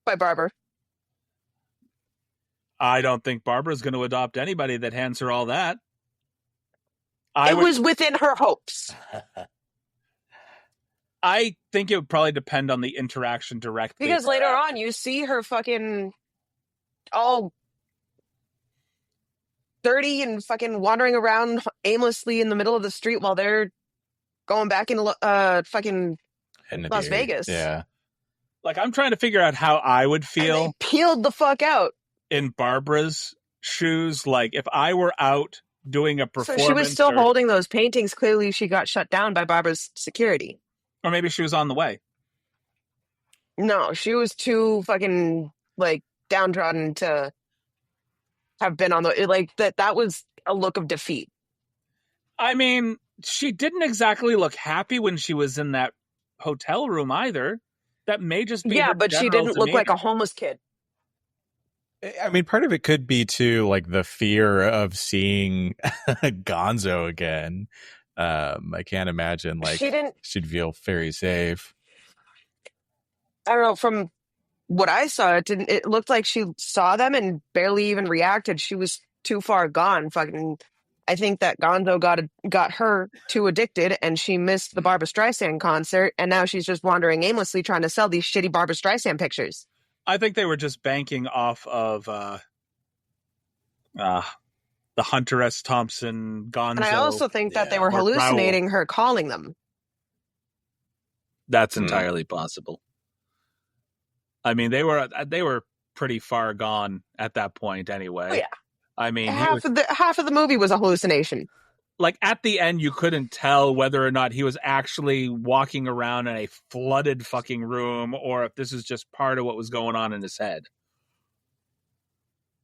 by Barbara. I don't think Barbara's going to adopt anybody that hands her all that. It was within her hopes. I think it would probably depend on the interaction directly. Because later on, you see her fucking all dirty and fucking wandering around aimlessly in the middle of the street while they're going back into fucking Las Vegas. Yeah. Like, I'm trying to figure out how I would feel. And they peeled the fuck out. In Barbara's shoes. Like, if I were out doing a performance. So she was still holding those paintings. Clearly, she got shut down by Barbara's security. Or maybe she was on the way. No, she was too fucking, like, downtrodden to have been on the... Like, that was a look of defeat. I mean, she didn't exactly look happy when she was in that hotel room either. That may just be her but she didn't look like a homeless kid. I mean, part of it could be, too, like, the fear of seeing Gonzo again. I can't imagine, like, she'd feel very safe. I don't know, from what I saw, it looked like she saw them and barely even reacted. She was too far gone. Fucking, I think that Gonzo got her too addicted, and she missed the Barbra Streisand concert, and now she's just wandering aimlessly trying to sell these shitty Barbra Streisand pictures. I think they were just banking off of the Hunter S. Thompson, Gonzo. And I also think that they were hallucinating her calling them. That's entirely possible. I mean, they were pretty far gone at that point anyway. Oh, yeah. I mean, half of the movie was a hallucination. Like at the end, you couldn't tell whether or not he was actually walking around in a flooded fucking room or if this is just part of what was going on in his head.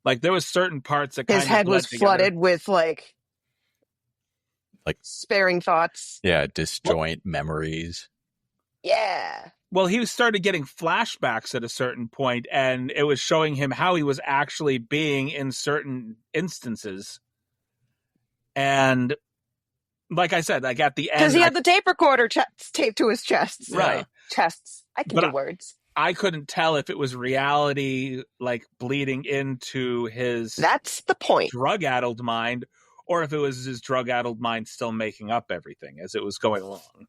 Like there was certain parts that his head was flooded with like sparing thoughts. Yeah, disjoint memories. Yeah. Well, he started getting flashbacks at a certain point, and it was showing him how he was actually being in certain instances. And like I said, like at the end, because he had the tape recorder taped to his chest, right? Chests. I can do words. I couldn't tell if it was reality, like bleeding into his. That's the point. Drug-addled mind, or if it was his drug-addled mind still making up everything as it was going along.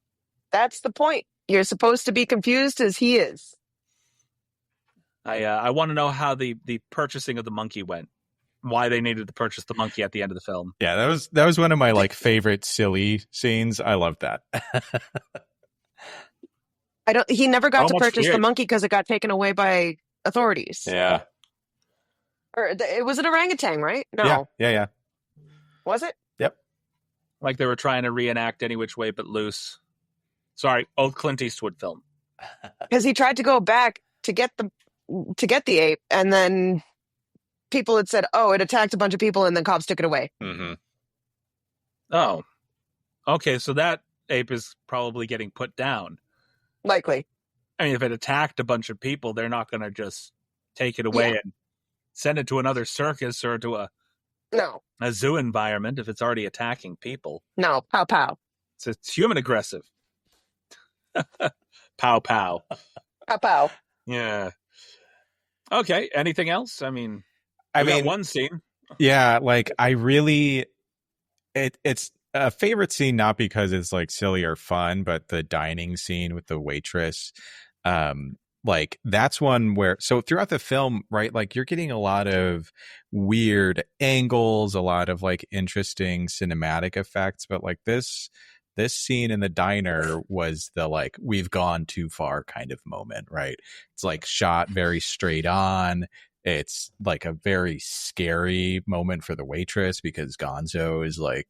That's the point. You're supposed to be confused as he is. I want to know how the purchasing of the monkey went. Why they needed to purchase the monkey at the end of the film. Yeah, that was one of my like favorite silly scenes. I love that. He never got to purchase the monkey because it got taken away by authorities. Yeah. Or it was an orangutan, right? No. Yeah. Was it? Yep. Like they were trying to reenact Any Which Way But Loose. Sorry, old Clint Eastwood film. Because he tried to go back to get the ape, and then people had said, "Oh, it attacked a bunch of people," and then cops took it away. Mm-hmm. Oh, okay. So that ape is probably getting put down. Likely. I mean, if it attacked a bunch of people, they're not going to just take it away and send it to another circus or to a zoo environment if it's already attacking people. No, pow pow. It's human aggressive. Pow pow. Pow pow. Yeah. Okay. Anything else? I mean, one scene. Yeah, like I really, it's a favorite scene not because it's like silly or fun, but the dining scene with the waitress. Like that's one where, so throughout the film, right, like you're getting a lot of weird angles, a lot of like interesting cinematic effects, but like this scene in the diner was the like we've gone too far kind of moment, right? It's like shot very straight on. It's like a very scary moment for the waitress because Gonzo is like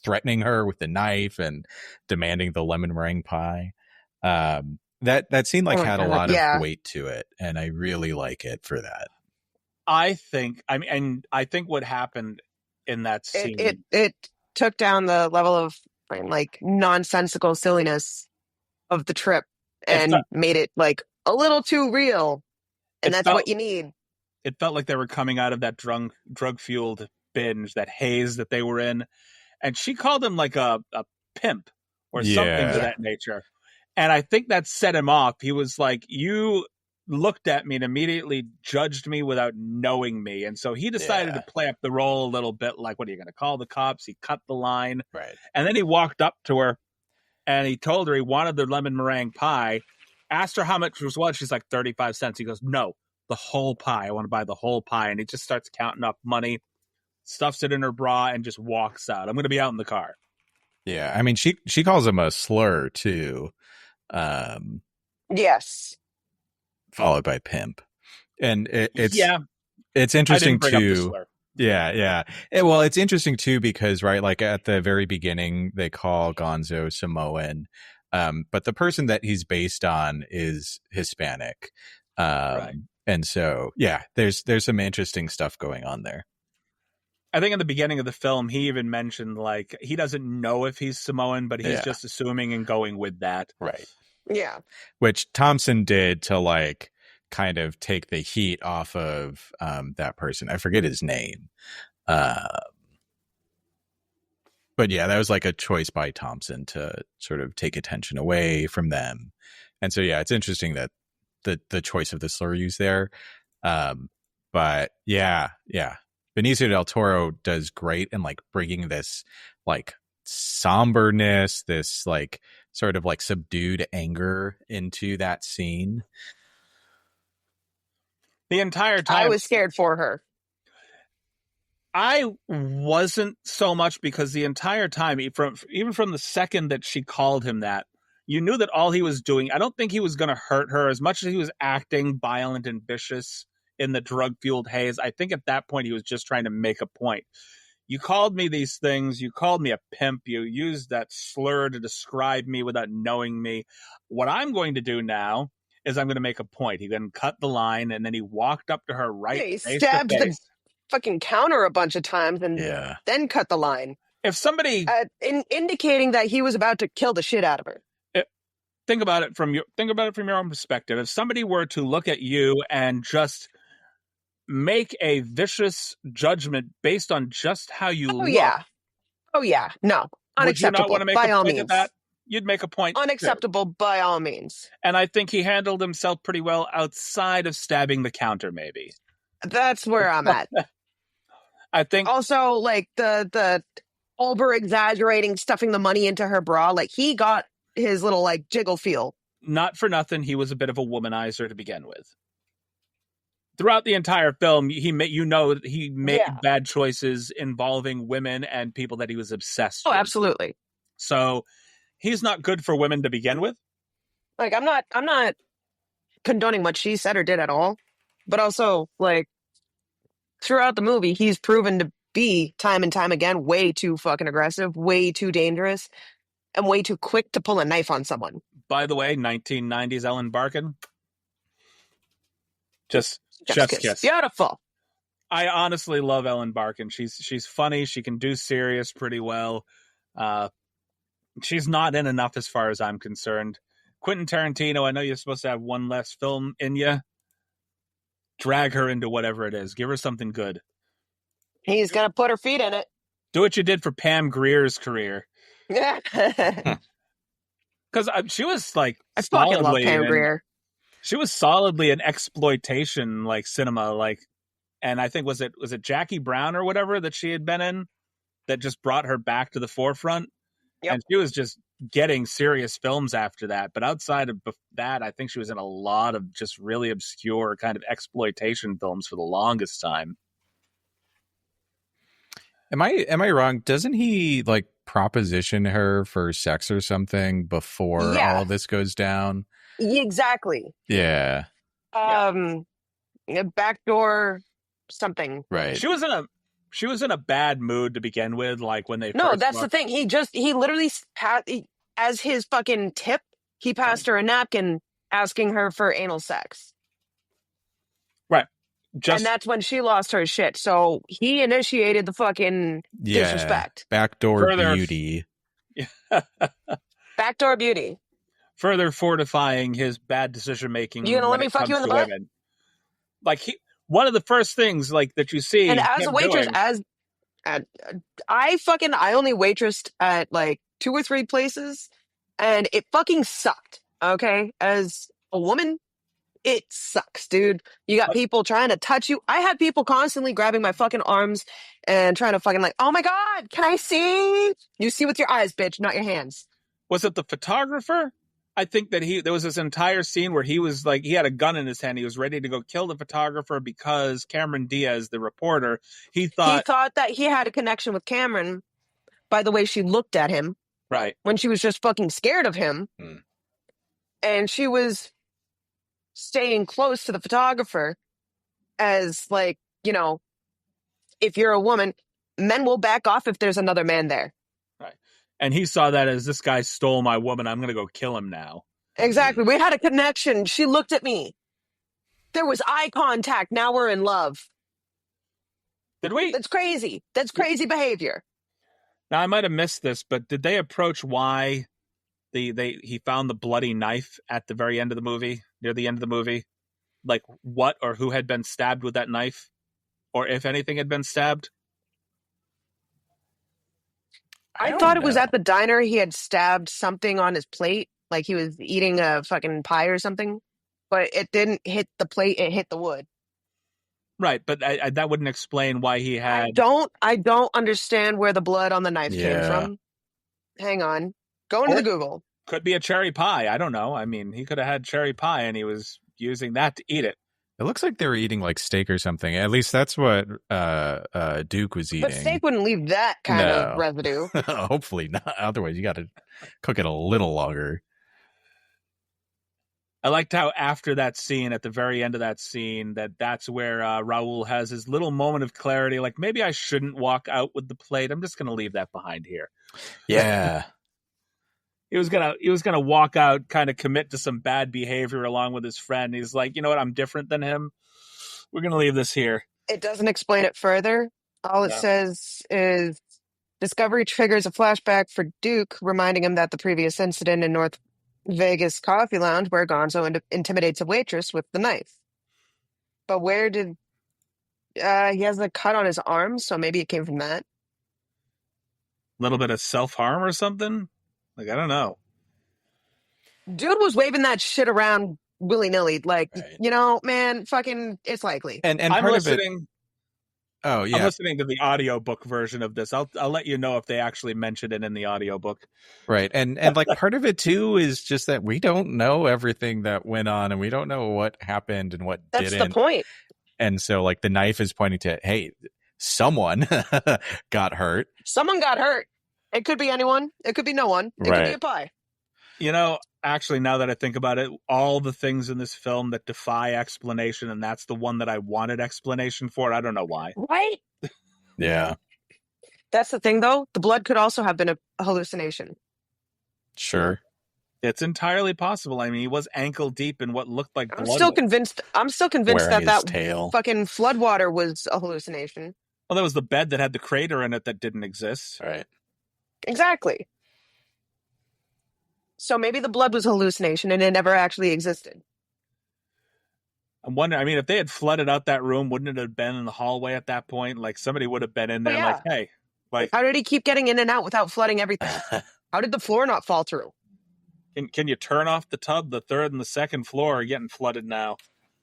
threatening her with the knife and demanding the lemon meringue pie. That scene like had a lot of weight to it, and I really like it for that. I think what happened in that scene, it took down the level of like nonsensical silliness of the trip and made it like a little too real, and that's what you need. It felt like they were coming out of that drug fueled binge, that haze that they were in, and she called him like a pimp or something to that nature. And I think that set him off. He was like, you looked at me and immediately judged me without knowing me. And so he decided to play up the role a little bit like, what are you going to call the cops? He cut the line. Right. And then he walked up to her and he told her he wanted the lemon meringue pie, asked her how much it was. She's like 35 cents. He goes, no, the whole pie. I want to buy the whole pie. And he just starts counting up money, stuffs it in her bra, and just walks out. I'm going to be out in the car. Yeah. I mean, she calls him a slur too. Yes. Followed by pimp. And it's interesting too. Yeah. Well, it's interesting too because, right, like at the very beginning, they call Gonzo Samoan, but the person that he's based on is Hispanic. Right. And so, yeah, there's some interesting stuff going on there. I think in the beginning of the film, he even mentioned like he doesn't know if he's Samoan, but he's just assuming and going with that. Right. Yeah. Which Thompson did to like kind of take the heat off of that person. I forget his name. But yeah, that was like a choice by Thompson to sort of take attention away from them. And so, yeah, it's interesting that the choice of the slur used there. But yeah. Benicio del Toro does great in like bringing this like somberness, this like sort of like subdued anger into that scene. The entire time I was scared for her. I wasn't so much because the entire time, even from the second that she called him that, You knew that all he was doing, I don't think he was going to hurt her as much as he was acting violent and vicious in the drug-fueled haze. I think at that point he was just trying to make a point. You called me these things. You called me a pimp. You used that slur to describe me without knowing me. What I'm going to do now is I'm going to make a point. He then cut the line, and then he walked up to her He face to stabbed the face. fucking counter a bunch of times and then cut the line. If somebody indicating that he was about to kill the shit out of her. Think about it from your own perspective. If somebody were to look at you and just make a vicious judgment based on just how you look. Oh yeah. No. Unacceptable. Would you not want to make by a all point means. at that? You'd make a point. Unacceptable too. By all means. And I think he handled himself pretty well outside of stabbing the counter, maybe. That's where I'm at. I think also like the over exaggerating stuffing the money into her bra, like he got his little like jiggle feel. Not for nothing, he was a bit of a womanizer to begin with. Throughout the entire film, he made bad choices involving women and people that he was obsessed with. Oh, absolutely. So he's not good for women to begin with. Like I'm not condoning what she said or did at all, but also like throughout the movie, he's proven to be time and time again way too fucking aggressive, way too dangerous, and way too quick to pull a knife on someone. By the way, 1990s Ellen Barkin. Just chef's kiss. Beautiful. I honestly love Ellen Barkin. She's funny. She can do serious pretty well. She's not in enough as far as I'm concerned. Quentin Tarantino, I know you're supposed to have one less film in you. Drag her into whatever it is. Give her something good. He's going to put her feet in it. Do what you did for Pam Grier's career. Yeah. Because she was like I fucking love Pam Grier. She was solidly an exploitation like cinema, like, and I think was it Jackie Brown or whatever that she had been in that just brought her back to the forefront. Yep. And she was just getting serious films after that. But outside of that, I think she was in a lot of just really obscure kind of exploitation films for the longest time. Am I wrong? Doesn't he like proposition her for sex or something before all of this goes down? Exactly. Yeah. Backdoor something. Right. She was in a bad mood to begin with, like when they that's the thing. He literally as his fucking tip, he passed her a napkin asking her for anal sex. Right. And that's when she lost her shit. So he initiated the fucking disrespect. Backdoor beauty. Backdoor beauty. Further fortifying his bad decision making. You gonna let me fuck you in the butt? Like one of the first things like that you see. And as a waitress, I only waitressed at like 2 or 3 places, and it fucking sucked. Okay, as a woman, it sucks, dude. You got people trying to touch you. I had people constantly grabbing my fucking arms and trying to fucking like, oh my god, can I see? You see with your eyes, bitch, not your hands. Was it the photographer? I think that there was this entire scene where he was like, he had a gun in his hand. He was ready to go kill the photographer because Cameron Diaz, the reporter, he thought that he had a connection with Cameron by the way she looked at him. Right. When she was just fucking scared of him. And she was staying close to the photographer as like, you know, if you're a woman, men will back off if there's another man there. Right. And he saw that as this guy stole my woman. I'm going to go kill him now. Exactly. We had a connection. She looked at me. There was eye contact. Now we're in love. Did we? That's crazy. That's crazy behavior. Now, I might have missed this, but did they approach why he found the bloody knife at the very end of the movie, near the end of the movie? Like what or who had been stabbed with that knife? Or if anything had been stabbed? I thought it was at the diner he had stabbed something on his plate, like he was eating a fucking pie or something, but it didn't hit the plate, it hit the wood. Right, but that wouldn't explain why he had... I don't understand where the blood on the knife came from. Hang on. Go into the Google. Could be a cherry pie, I don't know. I mean, he could have had cherry pie and he was using that to eat it. It looks like they were eating like steak or something. At least that's what Duke was eating. But steak wouldn't leave that kind of residue. Hopefully not. Otherwise, you got to cook it a little longer. I liked how after that scene, at the very end of that scene, that's where Raul has his little moment of clarity. Like, maybe I shouldn't walk out with the plate. I'm just going to leave that behind here. Yeah. He was gonna walk out, kind of commit to some bad behavior along with his friend. He's like, you know what? I'm different than him. We're going to leave this here. It doesn't explain it further. All it says is Discovery triggers a flashback for Duke, reminding him that the previous incident in North Vegas Coffee Lounge where Gonzo intimidates a waitress with the knife. But where did he has a cut on his arm, so maybe it came from that. A little bit of self-harm or something? Like, I don't know. Dude was waving that shit around willy-nilly. Like, you know, man, fucking, it's likely. And I'm part listening. of it. Oh, yeah. I'm listening to the audiobook version of this. I'll let you know if they actually mention it in the audiobook. Right. And like part of it too is just that we don't know everything that went on, and we don't know what happened and what That's didn't. the point. And so like the knife is pointing to, hey, someone got hurt. Someone got hurt. It could be anyone. It could be no one. It could be a pie. You know, actually, now that I think about it, all the things in this film that defy explanation, and that's the one that I wanted explanation for. I don't know why. Right? Yeah. That's the thing, though. The blood could also have been a hallucination. Sure. It's entirely possible. I mean, he was ankle deep in what looked like blood. I'm still convinced Wearing that his tail. fucking floodwater was a hallucination. Well, there was the bed that had the crater in it that didn't exist. Right. Exactly. So maybe the blood was a hallucination and it never actually existed. I'm wondering, I mean, if they had flooded out that room, wouldn't it have been in the hallway at that point? Like, somebody would have been in there like, hey. Like, how did he keep getting in and out without flooding everything? How did the floor not fall through? Can you turn off the tub? The third and the second floor are getting flooded now.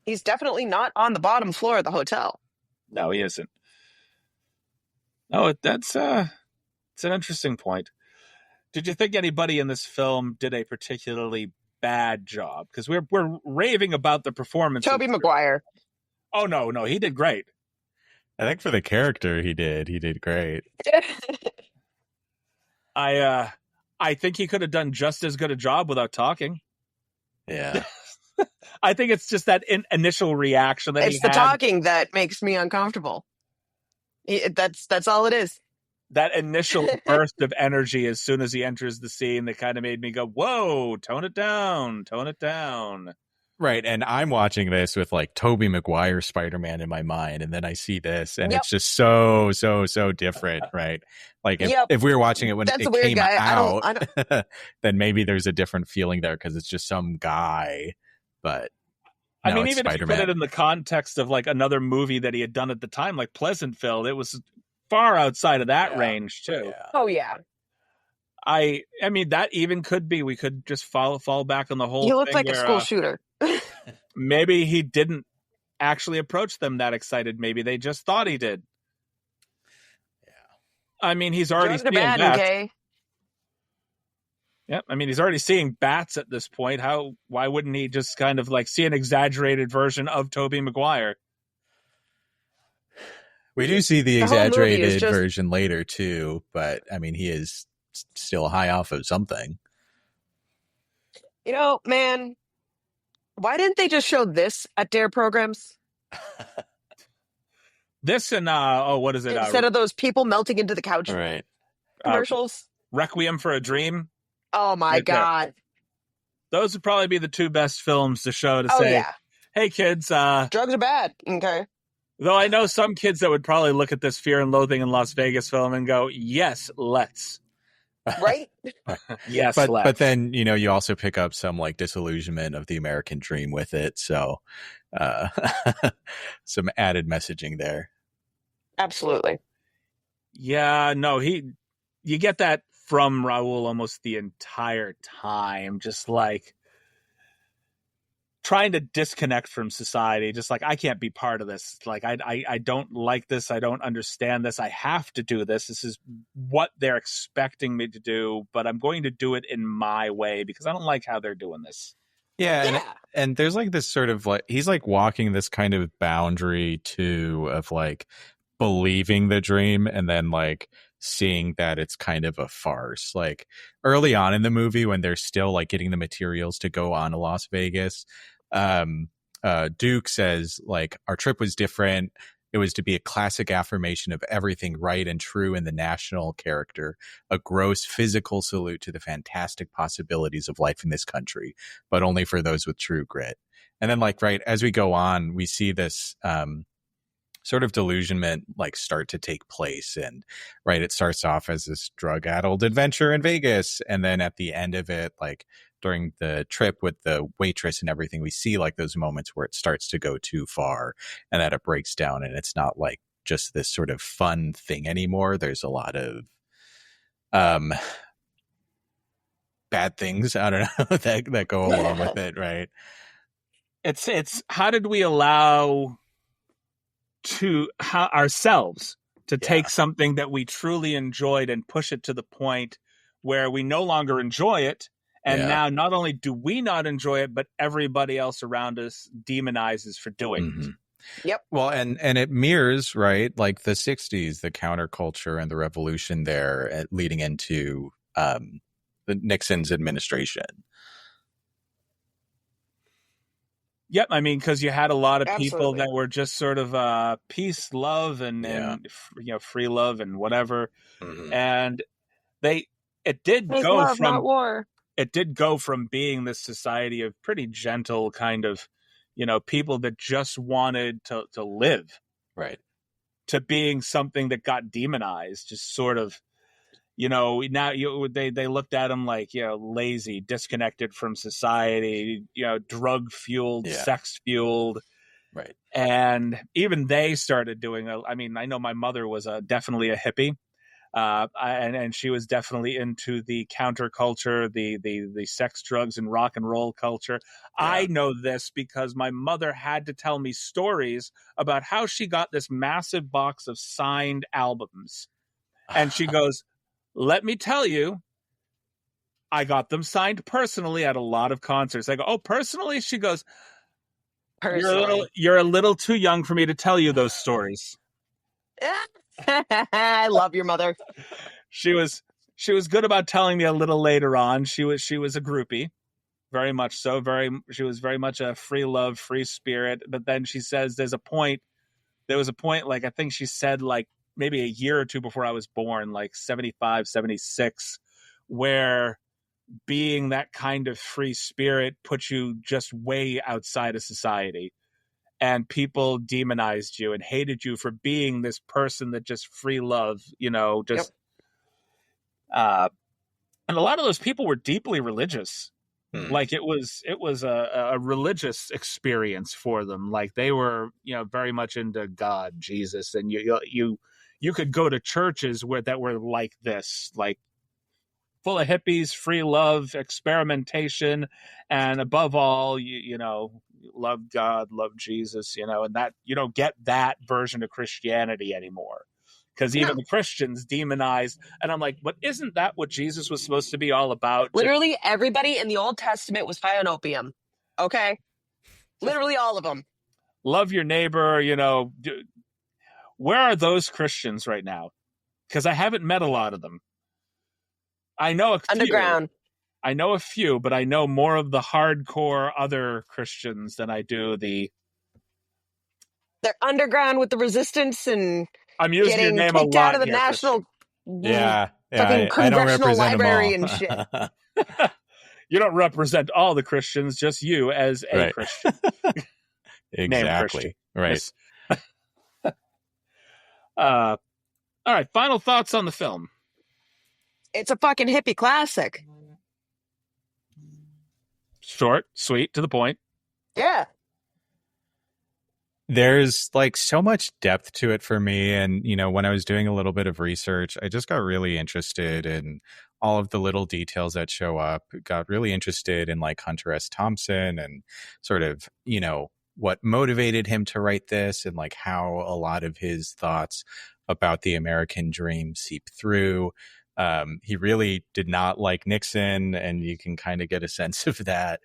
He's definitely not on the bottom floor of the hotel. No, he isn't. No, it's an interesting point. Did you think anybody in this film did a particularly bad job? Because we're raving about the performance. Tobey Maguire. Oh no, he did great. I think for the character he did great. I think he could have done just as good a job without talking. Yeah. I think it's just that initial reaction that it's the talking that makes me uncomfortable. That's all it is. That initial burst of energy as soon as he enters the scene that kind of made me go, whoa, tone it down. Right. And I'm watching this with like Tobey Maguire Spider-Man in my mind. And then I see this and it's just so different. Right. Like if we were watching it when it came out, then maybe there's a different feeling there because it's just some guy. But no, I mean, even Spider-Man. if you put it in the context of like another movie that he had done at the time, like Pleasantville, it was far outside of that range too. Yeah. Oh yeah. I mean that even could be. We could just fall back on the whole. He looked like a school shooter. Maybe he didn't actually approach them that excited. Maybe they just thought he did. Yeah. I mean, he's already seeing bats. Okay? Yeah, I mean, he's already seeing bats at this point. Why wouldn't he just kind of like see an exaggerated version of Tobey Maguire? We do see the exaggerated version later too, but I mean, he is still high off of something. You know, man, why didn't they just show this at Dare programs? This and what is it? Instead of those people melting into the couch commercials. Requiem for a Dream. Oh my God. Those would probably be the two best films to show to say, hey kids, drugs are bad. Okay. Though I know some kids that would probably look at this Fear and Loathing in Las Vegas film and go, yes, let's. Right? Yes, but then, you know, you also pick up some like disillusionment of the American dream with it. So some added messaging there. Absolutely. Yeah, no, you get that from Raul almost the entire time. Just like trying to disconnect from society, just like, I can't be part of this. Like, I don't like this. I don't understand this. I have to do this. This is what they're expecting me to do, but I'm going to do it in my way because I don't like how they're doing this. Yeah. And there's like this sort of like, he's like walking this kind of boundary too of like believing the dream and then like seeing that it's kind of a farce. Like early on in the movie when they're still like getting the materials to go on to Las Vegas, Duke says like our trip was different. It was to be a classic affirmation of everything right and true in the national character, a gross physical salute to the fantastic possibilities of life in this country, but only for those with true grit. And then like, right, as we go on, we see this sort of delusionment like start to take place. And right, it starts off as this drug-addled adventure in Vegas. And then at the end of it, like during the trip with the waitress and everything, we see like those moments where it starts to go too far and that it breaks down and it's not like just this sort of fun thing anymore. There's a lot of bad things, I don't know, that go along with it, right? It's how did we allow ourselves to take something that we truly enjoyed and push it to the point where we no longer enjoy it. And now not only do we not enjoy it, but everybody else around us demonizes for doing it. Yep. Well, and it mirrors, right, like the 60s, the counterculture and the revolution there leading into the Nixon's administration. Yep, I mean, because you had a lot of people that were just sort of peace, love, and free love and whatever, and it did go from being this society of pretty gentle kind of, people that just wanted to live, right, to being something that got demonized, just sort of. Now they looked at him like, lazy, disconnected from society, drug fueled, sex fueled. Right. And even they started doing, I know my mother was definitely a hippie. And she was definitely into the counterculture, the sex, drugs, and rock and roll culture. Yeah. I know this because my mother had to tell me stories about how she got this massive box of signed albums. And she goes, let me tell you, I got them signed personally at a lot of concerts. I go, oh, personally? She goes, you're a little too young for me to tell you those stories. I love your mother. She was good about telling me a little later on. She was a groupie, very much so. She was very much a free love, free spirit. But then she says there was a point, like I think she said like maybe a year or two before I was born, like 75, 76, where being that kind of free spirit put you just way outside of society. And people demonized you and hated you for being this person that just free love, and a lot of those people were deeply religious. Like it was a religious experience for them. Like they were, very much into God, Jesus, and you could go to churches that were like this, like full of hippies, free love, experimentation, and above all, love God, love Jesus, and that you don't get that version of Christianity anymore. Because even the Christians demonized, and I'm like, but isn't that what Jesus was supposed to be all about? Literally everybody in the Old Testament was high on opium. Okay? Literally all of them. Love your neighbor, where are those Christians right now? Because I haven't met a lot of them. I know a few. Underground. I know a few, but I know more of the hardcore other Christians than I do the... They're underground with the resistance and I'm using your name a lot out of the here, national fucking congressional library and shit. You don't represent all the Christians, just you as a Christian. Exactly. Right. All right, final thoughts on the film. It's a fucking hippie classic. Short, sweet, to the point. Yeah. There's like so much depth to it for me. And, when I was doing a little bit of research, I just got really interested in all of the little details that show up. Got really interested in like Hunter S. Thompson and sort of, what motivated him to write this and like how a lot of his thoughts about the American dream seep through. He really did not like Nixon, and you can kind of get a sense of that.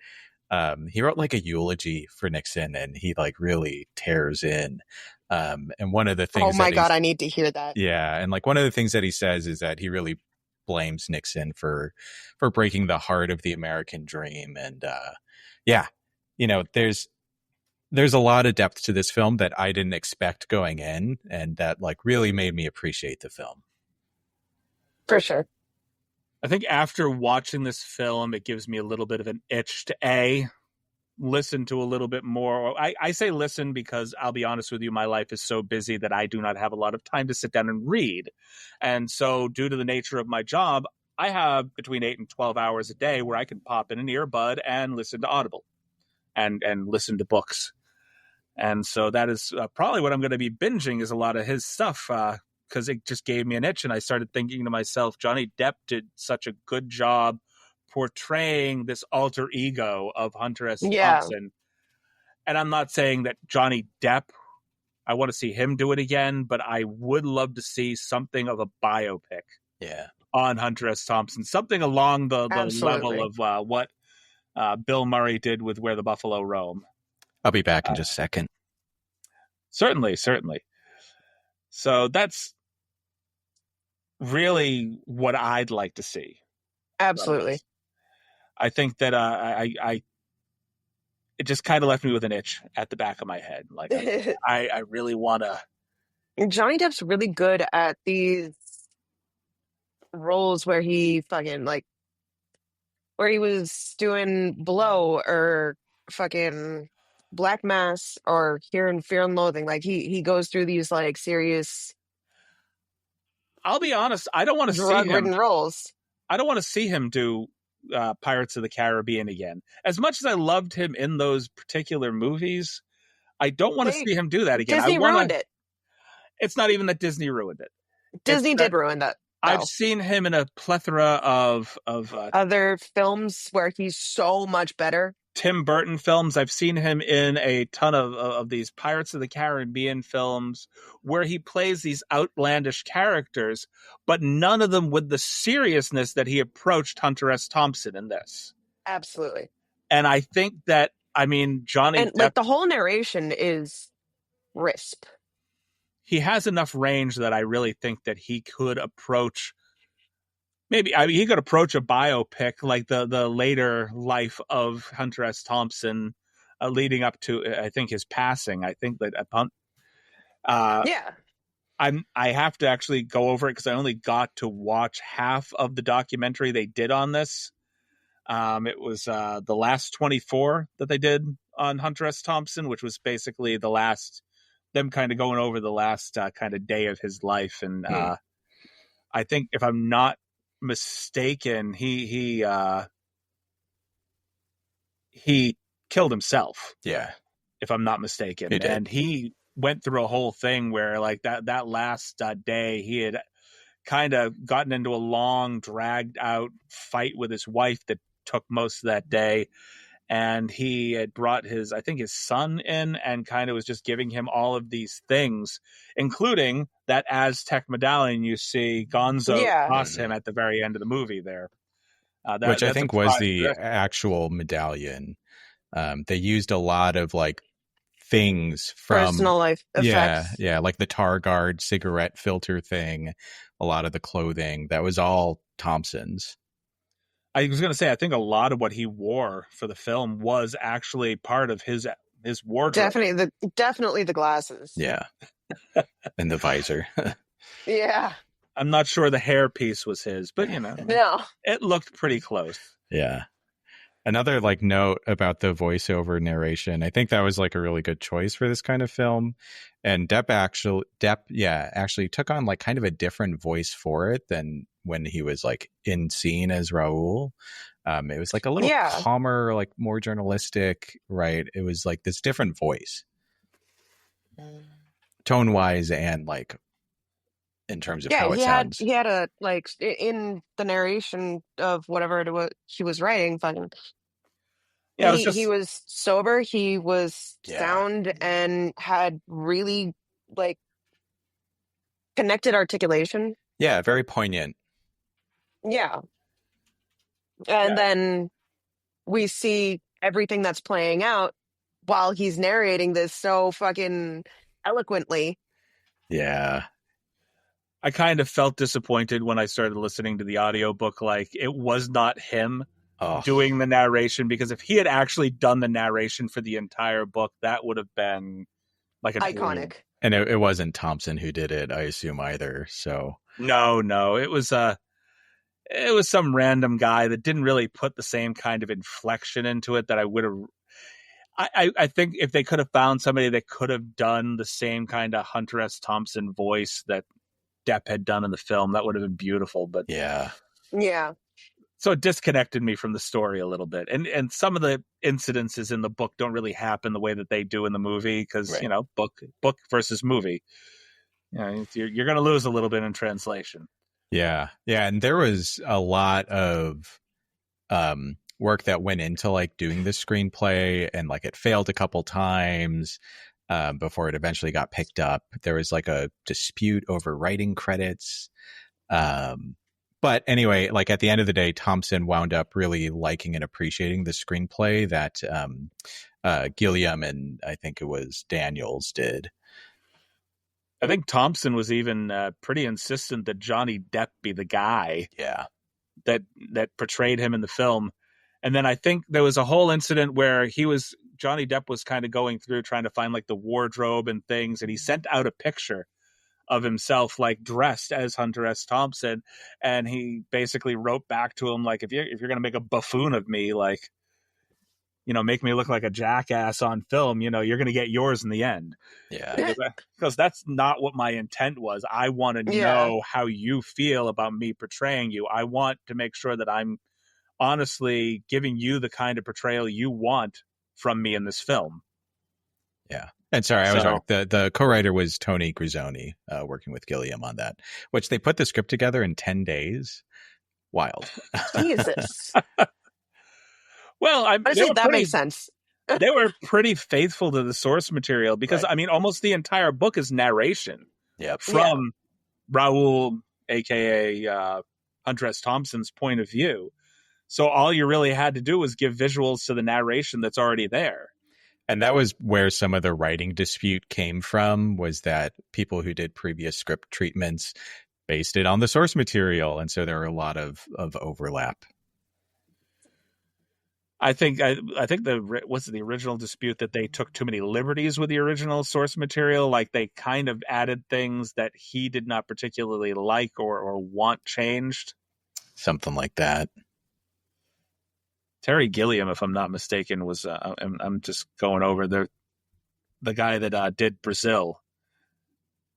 He wrote like a eulogy for Nixon, and he like really tears in And one of the things Oh my God, I need to hear that. yeah, and like one of the things that he says is that he really blames Nixon for breaking the heart of the American dream. And yeah, there's a lot of depth to this film that I didn't expect going in, and that like really made me appreciate the film. For sure. I think after watching this film, it gives me a little bit of an itch to listen to a little bit more. I say listen because I'll be honest with you, my life is so busy that I do not have a lot of time to sit down and read. And so due to the nature of my job, I have between 8 and 12 hours a day where I can pop in an earbud and listen to Audible and listen to books. And so that is probably what I'm going to be binging is a lot of his stuff because it just gave me an itch. And I started thinking to myself, Johnny Depp did such a good job portraying this alter ego of Hunter S. Thompson. And I'm not saying that Johnny Depp, I want to see him do it again, but I would love to see something of a biopic on Hunter S. Thompson, something along the level of what Bill Murray did with Where the Buffalo Roam. I'll be back in just a second. Certainly. So that's really what I'd like to see. Absolutely. I think that it just kind of left me with an itch at the back of my head. Like I really want to. Johnny Depp's really good at these roles where he fucking like, where he was doing Blow or fucking Black Mass or here in Fear and Loathing. Like he goes through these like serious. I'll be honest. I don't want to see him drug-ridden roles. I don't want to see him do Pirates of the Caribbean again. As much as I loved him in those particular movies, I don't want to see him do that again. Disney ruined it. It's not even that Disney ruined it. Disney did ruin that. I've seen him in a plethora of other films where he's so much better. Tim Burton films. I've seen him in a ton of these Pirates of the Caribbean films where he plays these outlandish characters, but none of them with the seriousness that he approached Hunter S. Thompson in this. Absolutely. And I think that, Johnny and Depp, like the whole narration is crisp. He has enough range that I really think that he could approach he could approach a biopic like the later life of Hunter S. Thompson leading up to, I think, his passing. I think that I have to actually go over it because I only got to watch half of the documentary they did on this. It was The Last 24 that they did on Hunter S. Thompson, which was basically them kind of going over the last kind of day of his life. And I think, if I'm not mistaken, he killed himself. Yeah. If I'm not mistaken. And he went through a whole thing where like that last day he had kind of gotten into a long dragged out fight with his wife that took most of that day. And he had brought his son in and kind of was just giving him all of these things, including that Aztec medallion you see Gonzo toss him at the very end of the movie there. Which I think was the actual medallion. They used a lot of like things from personal life effects. Yeah, like the Tar Guard cigarette filter thing, a lot of the clothing. That was all Thompson's. I was going to say, I think a lot of what he wore for the film was actually part of his wardrobe. Definitely the glasses. Yeah. And the visor. Yeah. I'm not sure the hair piece was his, but no, it looked pretty close. Yeah. Another like note about the voiceover narration, I think that was like a really good choice for this kind of film. And Depp actually took on like kind of a different voice for it than when he was like in scene as Raoul. It was like a little calmer, like more journalistic, right? It was like this different voice, tone wise, and like in terms of how it sounds. He had a like in the narration of whatever it was he was writing. Fucking, he was sober. He was sound and had really like connected articulation. Yeah, very poignant. Yeah. And then we see everything that's playing out while he's narrating this so fucking eloquently. Yeah. I kind of felt disappointed when I started listening to the audiobook. Like, it was not him doing the narration, because if he had actually done the narration for the entire book, that would have been like a Iconic. dream. And it wasn't Thompson who did it, I assume, either. So No, it was some random guy that didn't really put the same kind of inflection into it that I would have. I think if they could have found somebody that could have done the same kind of Hunter S. Thompson voice that Depp had done in the film, that would have been beautiful. But Yeah. So it disconnected me from the story a little bit, and some of the incidences in the book don't really happen the way that they do in the movie, because Right. book versus movie, you're going to lose a little bit in translation. Yeah, and there was a lot of work that went into like doing the screenplay, and like it failed a couple times before it eventually got picked up. There was like a dispute over writing credits. But anyway, like at the end of the day, Thompson wound up really liking and appreciating the screenplay that Gilliam and I think it was Daniels did. I think Thompson was even pretty insistent that Johnny Depp be the guy that portrayed him in the film. And then I think there was a whole incident where Johnny Depp was kind of going through trying to find like the wardrobe and things, and he sent out a picture of himself like dressed as Hunter S. Thompson, and he basically wrote back to him like, if you're going to make a buffoon of me, like, make me look like a jackass on film, you're going to get yours in the end. Yeah. Because that's not what my intent was. I want to know how you feel about me portraying you. I want to make sure that I'm honestly giving you the kind of portrayal you want from me in this film. Yeah. And sorry, I was wrong. The co-writer was Tony Grisoni, working with Gilliam on that, which they put the script together in 10 days. Wild. Jesus. Well, that makes sense. They were pretty faithful to the source material, because I mean, almost the entire book is narration from Raoul, aka Hunter S. Thompson's point of view. So all you really had to do was give visuals to the narration that's already there. And that was where some of the writing dispute came from, was that people who did previous script treatments based it on the source material. And so there are a lot of overlap. I think the original dispute that they took too many liberties with the original source material. Like, they kind of added things that he did not particularly like or want changed. Something like that. Terry Gilliam, if I'm not mistaken, was I'm just going over the guy that did Brazil.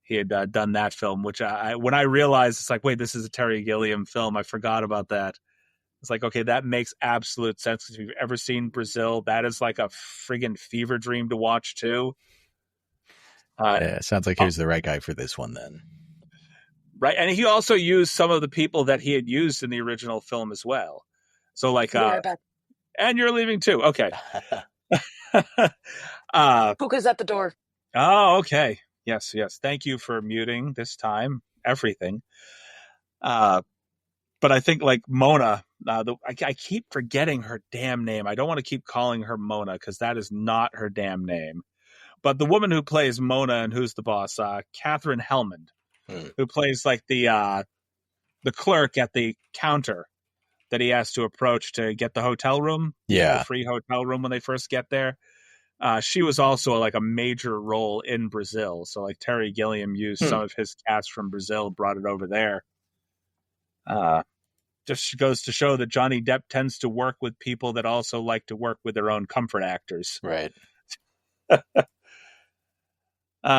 He had done that film, which when I realized, it's like, wait, this is a Terry Gilliam film, I forgot about that. It's like, okay, that makes absolute sense. If you've ever seen Brazil, that is like a friggin' fever dream to watch too. Sounds like he was the right guy for this one then. Right, and he also used some of the people that he had used in the original film as well. So like, and you're leaving too. Okay. Puka's at the door. Oh, okay. Yes. Thank you for muting this time. Everything. But I think like Mona, I keep forgetting her damn name. I don't want to keep calling her Mona, because that is not her damn name. But the woman who plays Mona and who's the boss, Catherine Hellman, who plays like the clerk at the counter that he has to approach to get the hotel room. The free hotel room when they first get there. She was also like a major role in Brazil. So like Terry Gilliam used some of his cast from Brazil, brought it over there. Just goes to show that Johnny Depp tends to work with people that also like to work with their own comfort actors. Right.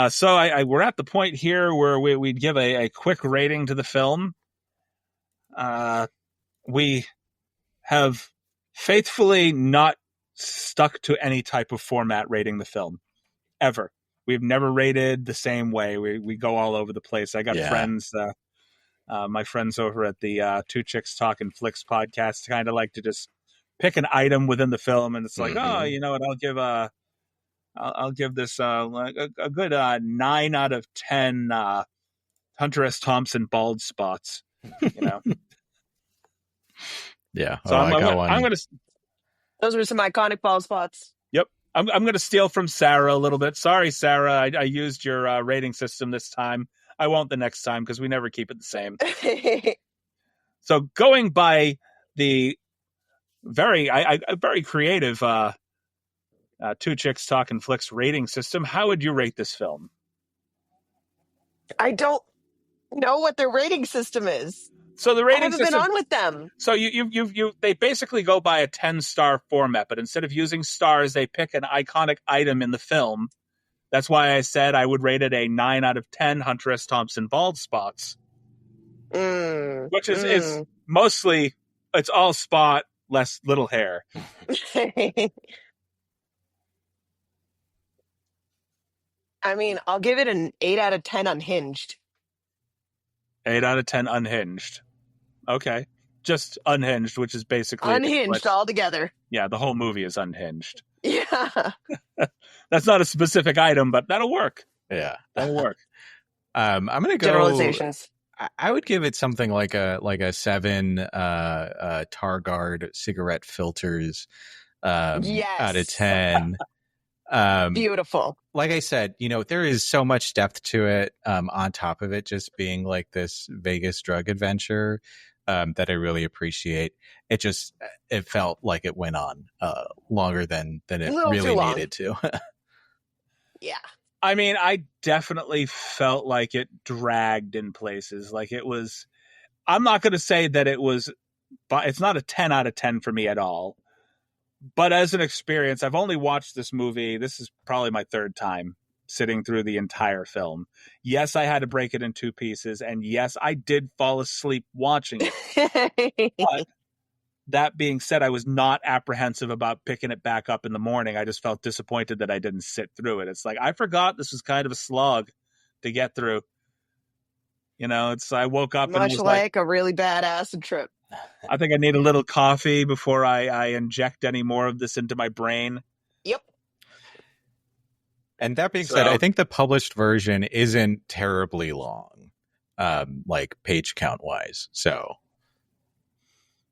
So we're at the point here where we'd give a quick rating to the film. We have faithfully not stuck to any type of format rating the film, ever. We've never rated the same way. We go all over the place. I got friends, my friends over at the Two Chicks Talking Flicks podcast, kind of like to just pick an item within the film, and it's like, oh, you know what? I'll give this a good 9 out of 10 Hunter S. Thompson bald spots. You know. Yeah. So I'm gonna. Those were some iconic bald spots. Yep. I'm going to steal from Sarah a little bit. Sorry, Sarah. I used your rating system this time. I won't the next time because we never keep it the same. So going by the very creative Two Chicks Talking Flicks rating system, how would you rate this film? I don't know what their rating system is. So the I rating haven't system, been on with them. So they basically go by a 10-star format, but instead of using stars, they pick an iconic item in the film. That's why I said I would rate it a 9 out of 10 Hunter S. Thompson bald spots. Which is mostly, it's all spot, less little hair. I mean, I'll give it an 8 out of 10 unhinged. 8 out of 10 unhinged. Okay. Just unhinged, which is basically... Unhinged altogether. Yeah, the whole movie is unhinged. Yeah. That's not a specific item, but that'll work. Yeah. That'll work. I'm going to go... Generalizations. I would give it something like a 7 Targard cigarette filters out of 10. Beautiful. Like I said, there is so much depth to it, on top of it just being like this Vegas drug adventure, that I really appreciate. It felt like it went on longer than it really needed to. Yeah. I mean, I definitely felt like it dragged in places. Like it was, I'm not going to say that it was, but it's not a 10 out of 10 for me at all. But as an experience, I've only watched this movie. This is probably my third time sitting through the entire film. Yes, I had to break it in 2 pieces. And yes, I did fall asleep watching it. But that being said, I was not apprehensive about picking it back up in the morning. I just felt disappointed that I didn't sit through it. It's like, I forgot this was kind of a slog to get through. I woke up much and was like a really bad acid trip. I think I need a little coffee before I inject any more of this into my brain. Yep. And that being said, I think the published version isn't terribly long, like page count wise. So,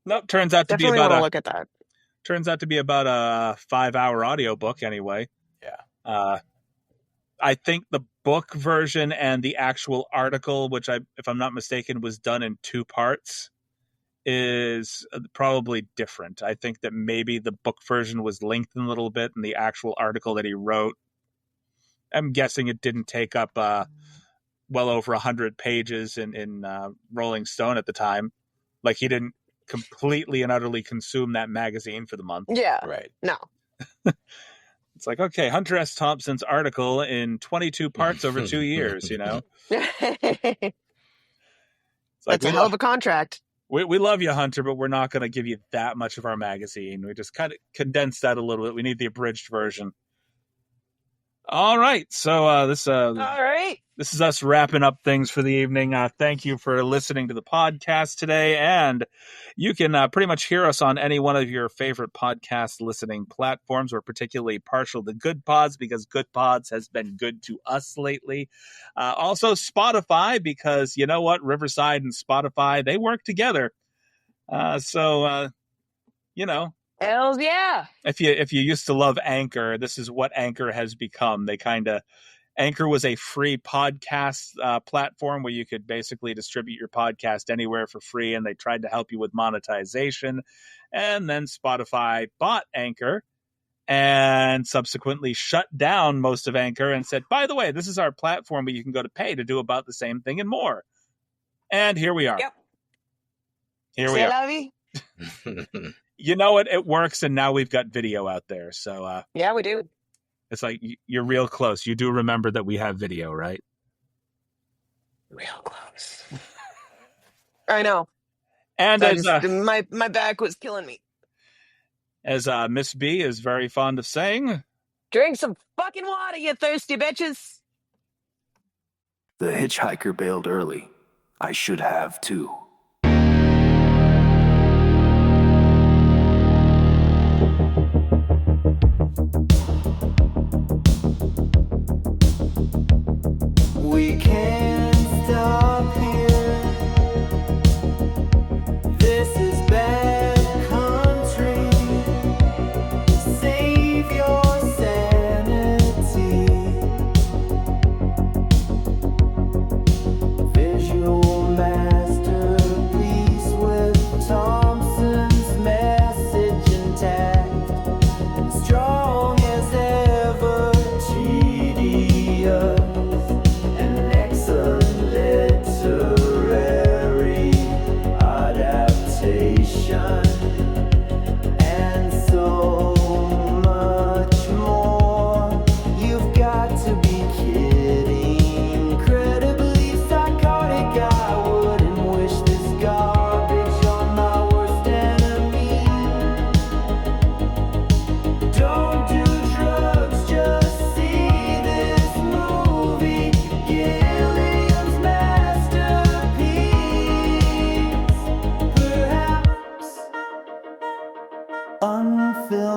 nope. Turns out Definitely to be about look at that. Turns out to be about a 5-hour audiobook anyway. Yeah. I think the book version and the actual article, which if I'm not mistaken, was done in 2 parts, is probably different. I think that maybe the book version was lengthened a little bit, and the actual article that he wrote, I'm guessing it didn't take up well over 100 pages in Rolling Stone at the time. Like he didn't completely and utterly consume that magazine for the month. Yeah. Right. No. It's like, okay, Hunter S. Thompson's article in 22 parts over 2 years, It's like, a hell of a contract. We love you, Hunter, but we're not going to give you that much of our magazine. We just kind of condensed that a little bit. We need the abridged version. All right. So All right. This is us wrapping up things for the evening. Thank you for listening to the podcast today. And you can pretty much hear us on any one of your favorite podcast listening platforms. We're particularly partial to Good Pods because Good Pods has been good to us lately. Also Spotify, because you know what? Riverside and Spotify, they work together. Hells yeah. If you used to love Anchor, this is what Anchor has become. Anchor was a free podcast platform where you could basically distribute your podcast anywhere for free, and they tried to help you with monetization. And then Spotify bought Anchor and subsequently shut down most of Anchor and said, by the way, this is our platform where you can go to pay to do about the same thing and more. And here we are. Yep. Here we are. You know it. It works, and now we've got video out there. So yeah, we do. It's like you're real close. You do remember that we have video, right? Real close. I know. And my back was killing me. As Miss B is very fond of saying, drink some fucking water, you thirsty bitches. The hitchhiker bailed early. I should have too. We can't stop here. This is bad country. Save yourself.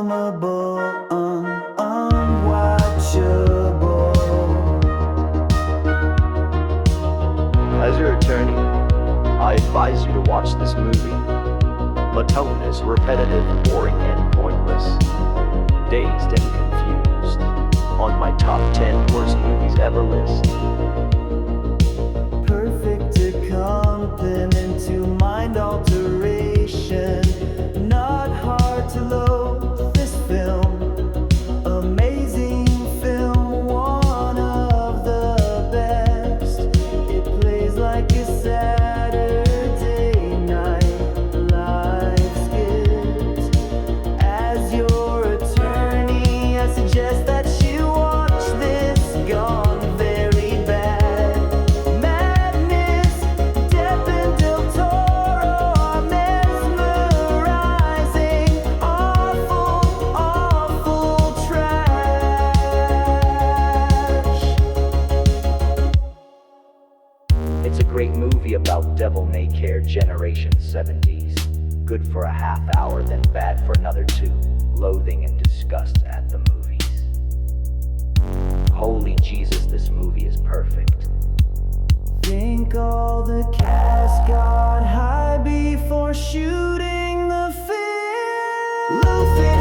unfilmable, unwatchable. As your attorney, I advise you to watch this movie. The tone is repetitive, boring, and pointless. Dazed and confused. On my top 10 worst movies ever list. Perfect accompaniment to mind alteration. Not hard to load this film. Amazing film, one of the best. It plays like a Saturday night live skit. As your attorney, I suggest that you watch this. Gone very bad. Madness, Depp and Toro are mesmerizing. Awful, awful trash. It's a great movie about devil may care generation 70s. Good for a half hour, then bad for another 2. Loathing and disgust at the movies. Holy Jesus, this movie is perfect. Think all the cast got high before shooting the film. Loathing